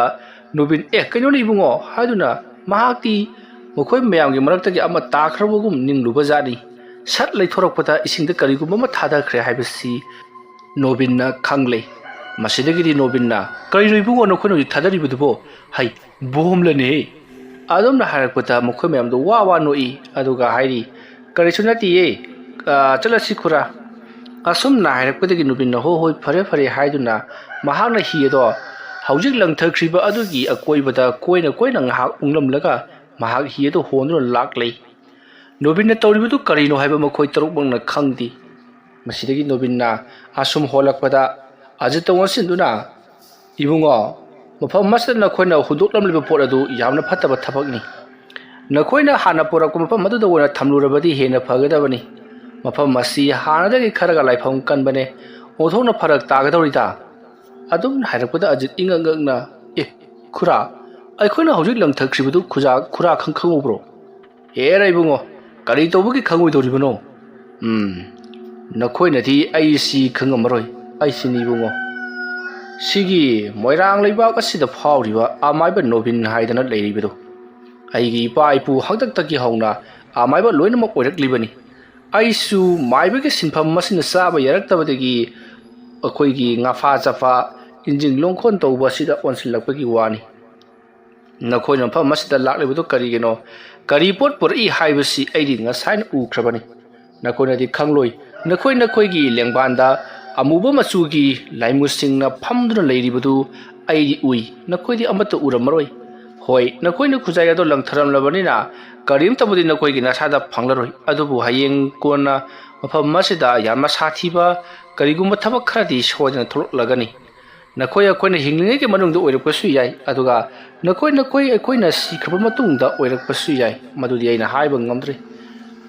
ꯅꯣꯕꯤꯟ ꯀꯩꯅꯣꯅꯦ ꯏꯕꯨꯡꯉꯣ ꯍꯥꯏꯗꯨꯅ ꯃꯍꯥꯛꯇꯤ ꯃꯈꯣꯏ ꯃꯌꯥꯝꯒꯤ ꯃꯔꯛꯇꯒꯤ ꯑꯃ ꯇꯥꯈ꯭ꯔꯕꯒꯨꯝ ꯅꯤꯡꯂꯨꯕꯖꯥꯠꯅꯤ ꯁꯠ ꯂꯩꯊꯣꯔꯛꯄꯗ ꯏꯁꯤꯡꯗ ꯀꯔꯤꯒꯨꯝꯕ ꯑꯃ ꯊꯥꯗꯈ꯭ꯔꯦ ꯍꯥꯏꯕꯁꯤ ꯅꯣꯕꯤꯟꯅ ꯈꯪꯂꯦ ꯃꯁꯤꯗꯒꯤꯗꯤ ꯅꯣꯕꯤꯟꯅ ꯀꯔꯤꯅꯣ ꯏꯕꯨꯡꯉꯣ ꯅꯈꯣꯏꯅ ꯍꯧꯖꯤꯛ ꯊꯥꯗꯔꯤꯕꯗꯨꯕꯣ ꯍꯩ ꯕꯣꯝꯂꯅꯦ ꯑꯗꯨꯝꯅ ꯍꯥꯏꯔꯛꯄꯗ ꯃꯈꯣꯏ ꯃꯌꯥꯝꯗꯣ ꯋꯥ ꯅꯣꯛꯏ ꯑꯗꯨꯒ ꯍꯥꯏꯔꯤ ꯀꯔꯤꯁꯨ ꯅꯠꯇꯦꯌꯦ ꯆꯠꯂꯁꯤ ꯈꯨꯔꯥ ꯑꯁꯨꯝꯅ ꯍꯥꯏꯔꯛꯄꯗꯒꯤ ꯅꯣꯕꯤꯟꯅ ꯍꯣꯏ ꯐꯔꯦ ꯍꯥꯏꯗꯨꯅ ꯃꯍꯥꯛꯅ ꯍꯤ ꯑꯗꯣ ꯍꯧꯖꯤꯛ ꯂꯪꯊꯈ꯭ꯔꯤꯕ ꯑꯗꯨꯒꯤ ꯑꯀꯣꯏꯕꯗ ꯀꯣꯏꯅ ꯉꯥꯏꯍꯥꯛ ꯎꯪꯂꯝꯂꯒ ꯃꯍꯥꯛ ꯍꯤ ꯑꯗꯨ ꯍꯣꯟꯗꯨꯅ ꯂꯥꯛꯂꯦ ꯅꯣꯕꯤꯟꯅ ꯇꯧꯔꯤꯕꯗꯨ ꯀꯔꯤꯅꯣ ꯍꯥꯏꯕ ꯃꯈꯣꯏ ꯇꯔꯨꯛꯃꯛꯅ ꯈꯪꯗꯦ ꯃꯁꯤꯗꯒꯤ ꯅꯣꯕꯤꯟꯅ ꯑꯁꯨꯝ ꯍꯣꯜꯂꯛꯄꯗ ꯑꯖꯤꯠꯇ ꯑꯣꯟꯁꯤꯟꯗꯨꯅ ꯏꯕꯨꯡꯉꯣ ꯃꯐꯝ ꯑꯁꯤꯗ ꯅꯈꯣꯏꯅ ꯍꯨꯟꯗꯣꯛꯂꯝꯂꯤꯕ ꯄꯣꯠ ꯑꯗꯨ ꯌꯥꯝꯅ ꯐꯠꯇꯕ ꯊꯕꯛꯅꯤ ꯅꯈꯣꯏꯅ ꯍꯥꯟꯅ ꯄꯨꯔꯛꯄ ꯃꯐꯝ ꯑꯗꯨꯗ ꯑꯣꯏꯅ ꯊꯝꯂꯨꯔꯕꯗꯤ ꯍꯦꯟꯅ ꯐꯒꯗꯕꯅꯤ ꯃꯐꯝ ꯑꯁꯤ ꯍꯥꯟꯅꯗꯒꯤ ꯈꯔꯒ ꯂꯥꯏꯐꯝ ꯀꯟꯕꯅꯦ ꯑꯣꯟꯊꯣꯛꯅ ꯐꯔꯛ ꯇꯥꯒꯗꯧꯔꯤꯗ ꯑꯗꯨꯝ ꯍꯥꯏꯔꯛꯄꯗ ꯑꯖꯤꯠ ꯏꯉꯛꯉꯛꯅ ꯈꯨꯔꯥ ꯑꯩꯈꯣꯏꯅ ꯍꯧꯖꯤꯛ ꯂꯪꯊꯈ꯭ꯔꯤꯕꯗꯨ ꯈꯨꯔꯥ ꯈꯪꯍꯧꯕ꯭ꯔꯣ ꯍꯦꯔ ꯏꯕꯨꯡꯉꯣ ꯀꯔꯤ ꯇꯧꯕꯒꯤ ꯈꯪꯉꯣꯏꯗꯧꯔꯤꯕꯅꯣ ꯅꯈꯣꯏꯅꯗꯤ ꯑꯩꯁꯤ ꯈꯪꯉꯝꯃꯔꯣꯏ ꯑꯩꯁꯤꯅꯤ ꯏꯕꯨꯡꯉꯣ ꯁꯤꯒꯤ ꯃꯣꯏꯔꯥꯡ ꯂꯩꯕꯥꯛ ꯑꯁꯤꯗ ꯐꯥꯎꯔꯤꯕ ꯑꯃꯥꯏꯕ ꯅꯣꯕꯤꯟ ꯍꯥꯏꯗꯅ ꯂꯩꯔꯤꯕꯗꯣ ꯑꯩꯒꯤ ꯏꯄꯥ ꯏꯄꯨ ꯍꯥꯛꯇꯛꯇꯒꯤ ꯍꯧꯅ ꯑꯃꯥꯏꯕ ꯂꯣꯏꯅꯃꯛ ꯑꯣꯏꯔꯛꯂꯤꯕꯅꯤ ꯑꯩꯁꯨ ꯃꯥꯏꯕꯒꯤ ꯁꯤꯟꯐꯝ ꯑꯁꯤꯅ ꯆꯥꯕ ꯌꯥꯔꯛꯇꯕꯗꯒꯤ ꯑꯩꯈꯣꯏꯒꯤ ꯉꯥꯐꯥ ꯆꯐꯥ ꯏꯟꯖꯤꯟ ꯂꯣꯡꯈꯣꯟ ꯇꯧꯕ ꯑꯁꯤꯗ ꯑꯣꯟꯁꯤꯜꯂꯛꯄꯒꯤ ꯋꯥꯅꯤ ꯅꯈꯣꯏꯅ ꯃꯐꯝ ꯑꯁꯤꯗ ꯂꯥꯛꯂꯤꯕꯗꯨ ꯀꯔꯤꯒꯤꯅꯣ ꯀꯔꯤ ꯄꯣꯠ ꯄꯨꯔꯛꯏ ꯍꯥꯏꯕꯁꯤ ꯑꯩꯗꯤ ꯉꯁꯥꯏꯅ ꯎꯈ꯭ꯔꯕꯅꯤ ꯅꯈꯣꯏꯅꯗꯤ ꯈꯪꯂꯣꯏ ꯅꯈꯣꯏꯒꯤ ꯂꯦꯡꯕꯥꯟꯗ ꯑꯃꯨꯕ ꯃꯆꯨꯒꯤ ꯂꯥꯏꯃꯨꯁꯤꯡꯅ ꯐꯝꯗꯨꯅ ꯂꯩꯔꯤꯕꯗꯨ ꯑꯩꯗꯤ ꯎꯏ ꯅꯈꯣꯏꯗꯤ ꯑꯃꯠꯇ ꯎꯔꯝꯃꯔꯣꯏ ꯍꯣꯏ ꯅꯈꯣꯏꯅ ꯈꯨꯖꯥꯏ ꯑꯗꯣ ꯂꯪꯊꯔꯝꯂꯕꯅꯤꯅ ꯀꯔꯤꯝꯇꯕꯨꯗꯤ ꯅꯈꯣꯏꯒꯤ ꯅꯁꯥꯗ ꯐꯪꯂꯔꯣꯏ ꯑꯗꯨꯕꯨ ꯍꯌꯦꯡ ꯀꯣꯟꯅ ꯃꯐꯝ ꯑꯁꯤꯗ ꯌꯥꯝꯅ ꯁꯥꯊꯤꯕ ꯀꯔꯤꯒꯨꯝꯕ ꯊꯕꯛ ꯈꯔꯗꯤ ꯁꯣꯏꯗꯅ ꯊꯣꯛꯂꯛꯂꯒꯅꯤ ꯑꯩꯈꯣꯏꯅ ꯍꯤꯡꯂꯤꯉꯩꯒꯤ ꯃꯅꯨꯡꯗ ꯑꯣꯏꯔꯛꯄꯁꯨ ꯌꯥꯏ ꯑꯗꯨꯒ ꯑꯩꯈꯣꯏꯅ ꯁꯤꯈ꯭ꯔꯕ ꯃꯇꯨꯡꯗ ꯑꯣꯏꯔꯛꯄꯁꯨ ꯌꯥꯏ ꯃꯗꯨꯗꯤ ꯑꯩꯅ ꯍꯥꯏꯕ ꯉꯝꯗ꯭ꯔꯤ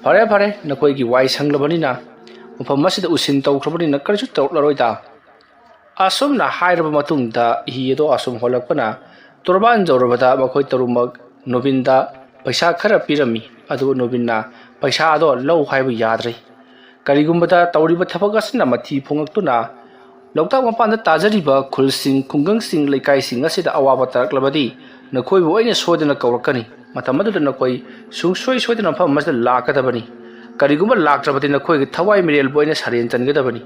ꯐꯔꯦ ꯅꯈꯣꯏꯒꯤ ꯋꯥꯏ ꯁꯪꯂꯕꯅꯤꯅ ꯃꯐꯝ ꯑꯁꯤꯗ ꯎꯁꯤꯟ ꯇꯧꯈ꯭ꯔꯕꯅꯤꯅ ꯀꯔꯤꯁꯨ ꯇꯧꯔꯛꯂꯔꯣꯏꯗ ꯑꯁꯨꯝꯅ ꯍꯥꯏꯔꯕ ꯃꯇꯨꯡꯗ ꯍꯤ ꯑꯗꯣ ꯑꯁꯨꯝ ꯍꯣꯜꯂꯛꯄꯅ ꯇꯣꯔꯕꯥꯟ ꯌꯧꯔꯕꯗ ꯃꯈꯣꯏ ꯇꯔꯨꯛꯃꯛ ꯅꯣꯕꯤꯟꯗ ꯄꯩꯁꯥ ꯈꯔ ꯄꯤꯔꯝꯃꯤ ꯑꯗꯨꯕꯨ ꯅꯣꯕꯤꯟꯅ ꯄꯩꯁꯥ ꯑꯗꯣ ꯂꯧ ꯍꯥꯏꯕ ꯌꯥꯗ꯭ꯔꯦ ꯀꯔꯤꯒꯨꯝꯕꯗ ꯇꯧꯔꯤꯕ ꯊꯕꯛ ꯑꯁꯤꯅ ꯃꯊꯤ ꯐꯣꯡꯂꯛꯇꯨꯅ ꯂꯣꯛꯇꯥꯛ ꯃꯄꯥꯟꯗ ꯇꯥꯖꯔꯤꯕ ꯈꯨꯜꯁꯤꯡ ꯈꯨꯡꯒꯪꯁꯤꯡ ꯂꯩꯀꯥꯏꯁꯤꯡ ꯑꯁꯤꯗ ꯑꯋꯥꯕ ꯇꯥꯔꯛꯂꯕꯗꯤ ꯅꯈꯣꯏꯕꯨ ꯑꯩꯅ ꯁꯣꯏꯗꯅ ꯀꯧꯔꯛꯀꯅꯤ ꯃꯇꯝ ꯑꯗꯨꯗ ꯅꯈꯣꯏ ꯁꯨꯡꯁꯣꯏꯗꯅ ꯃꯐꯝ ꯑꯁꯤꯗ ꯂꯥꯛꯀꯗꯕꯅꯤ ꯀꯔꯤꯒꯨꯝꯕ ꯂꯥꯛꯇ꯭ꯔꯕꯗꯤ ꯅꯈꯣꯏꯒꯤ ꯊꯋꯥꯏ ꯃꯤꯔꯦꯜꯕꯨ ꯑꯩꯅ ꯁꯔꯦꯟ ꯆꯟꯒꯗꯕꯅꯤ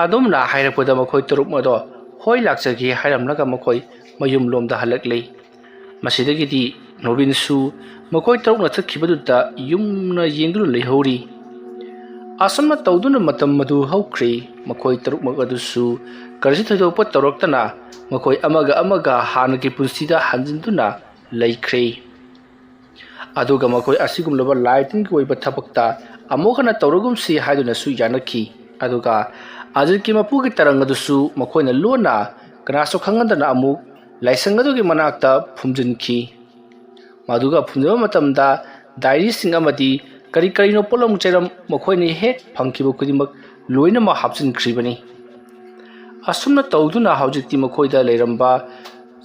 ꯑꯗꯨꯝꯅ ꯍꯥꯏꯔꯛꯄꯗ ꯃꯈꯣꯏ ꯇꯔꯨꯛ ꯑꯗꯣ ꯍꯣꯏ ꯂꯥꯛꯆꯒꯦ ꯍꯥꯏꯔꯝꯂꯒ ꯃꯈꯣꯏ ꯃꯌꯨꯝꯂꯣꯝꯗ ꯍꯜꯂꯛꯂꯦ ꯃꯁꯤꯗꯒꯤꯗꯤ ꯅꯣꯕꯤꯟꯁꯨ ꯃꯈꯣꯏ ꯇꯔꯨꯛꯅ ꯆꯠꯈꯤꯕꯗꯨꯗ ꯌꯨꯝꯅ ꯌꯦꯡꯗꯨꯅ ꯂꯩꯍꯧꯔꯤ ꯑꯁꯨꯝꯅ ꯇꯧꯗꯨꯅ ꯃꯇꯝ ꯑꯗꯨ ꯍꯧꯈ꯭ꯔꯦ ꯃꯈꯣꯏ ꯇꯔꯨꯛꯃꯛ ꯑꯗꯨꯁꯨ ꯀꯔꯤꯁꯨ ꯊꯣꯏꯗꯣꯛꯄ ꯇꯧꯔꯛꯇꯅ ꯃꯈꯣꯏ ꯑꯃꯒ ꯍꯥꯟꯅꯒꯤ ꯄꯨꯟꯁꯤꯗ ꯍꯟꯖꯤꯟꯗꯨꯅ ꯂꯩꯈ꯭ꯔꯦ ꯑꯗꯨꯒ ꯃꯈꯣꯏ ꯑꯁꯤꯒꯨꯝꯂꯕ ꯂꯥꯏ ꯇꯤꯟꯒꯤ ꯑꯣꯏꯕ ꯊꯕꯛꯇ ꯑꯃꯨꯛ ꯍꯟꯅ ꯇꯧꯔꯒꯨꯝꯁꯤ ꯍꯥꯏꯗꯨꯅꯁꯨ ꯌꯥꯅꯈꯤ ꯑꯗꯨꯒ ꯑꯖꯤꯠꯀꯤ ꯃꯄꯨꯒꯤ ꯇꯔꯪ ꯑꯗꯨꯁꯨ ꯃꯈꯣꯏꯅ ꯂꯣꯟꯅ ꯀꯅꯥꯁꯨ ꯈꯪꯍꯟꯗꯅ ꯑꯃꯨꯛ ꯂꯥꯏꯁꯪ ꯑꯗꯨꯒꯤ ꯃꯅꯥꯛꯇ ꯐꯨꯝꯖꯤꯟꯈꯤ ꯃꯗꯨꯒ ꯐꯨꯝꯖꯤꯟꯕ ꯃꯇꯝꯗ ꯗꯥꯏꯔꯤꯁꯤꯡ ꯑꯃꯗꯤ kari karino polam chairam makhoi hek phangkiba khudimak loina ma hapsin khribani asumna tawduna haujikti makhoida leiramba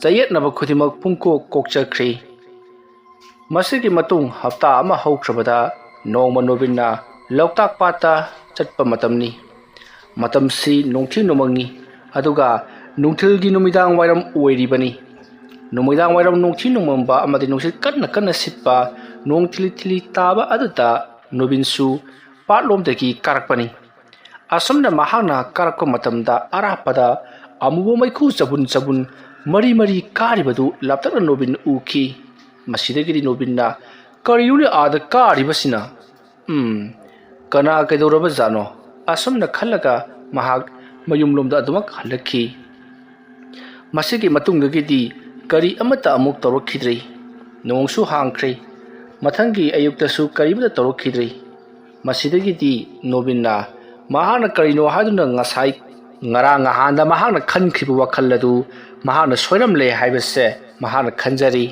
chayet naba khudimak pungko kokchakri masigi matung hafta ama haukrabada nongma nobinna loktak pata chatpa matamni matamsi nongthi nomangni aduga nungthilgi numidang wairam oiribani numidang wairam nongthi nomamba amadi nongsit kanna sitpa nong thili taba aduta nobinsu patlomdagi karakpani asumna mahana karakko matamda arapada amubo maikhu chabun mari karibadu laptara nobin uki masidagiri nobinna kariyuni ada karibasina kana kaidoraba jano asumna khallaga mahak mayumlomda adumak halakhi masigi matungdagidi kari amata amuk torokhidrei nongsu hangkhre mathangi ayuktasu karibada torokhidrei masidagidi nobinna mahana karino haduna ngasai ngaranga handa mahana khankhibu wakhaladu mahana soiramle haibase mahana khanjari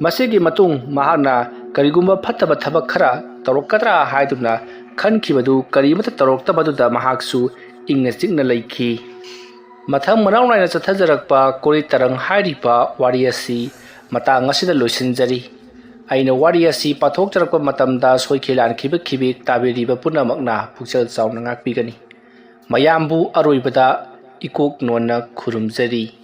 masigi matung mahana karigumba phattaba thabak khara torokadra haiduna khankhibadu karimata toroktabadu mahaksu ingna chingna leikhi mathang manau naina chathajarakpa kori tarang hairipa wariasi matang asida loisinjari aina wariasi pathok charakpa matamda soikhilan khibik tabiriba punamakna phuchal chauna ngakpigani mayambu aroibada ikok nona khurumjari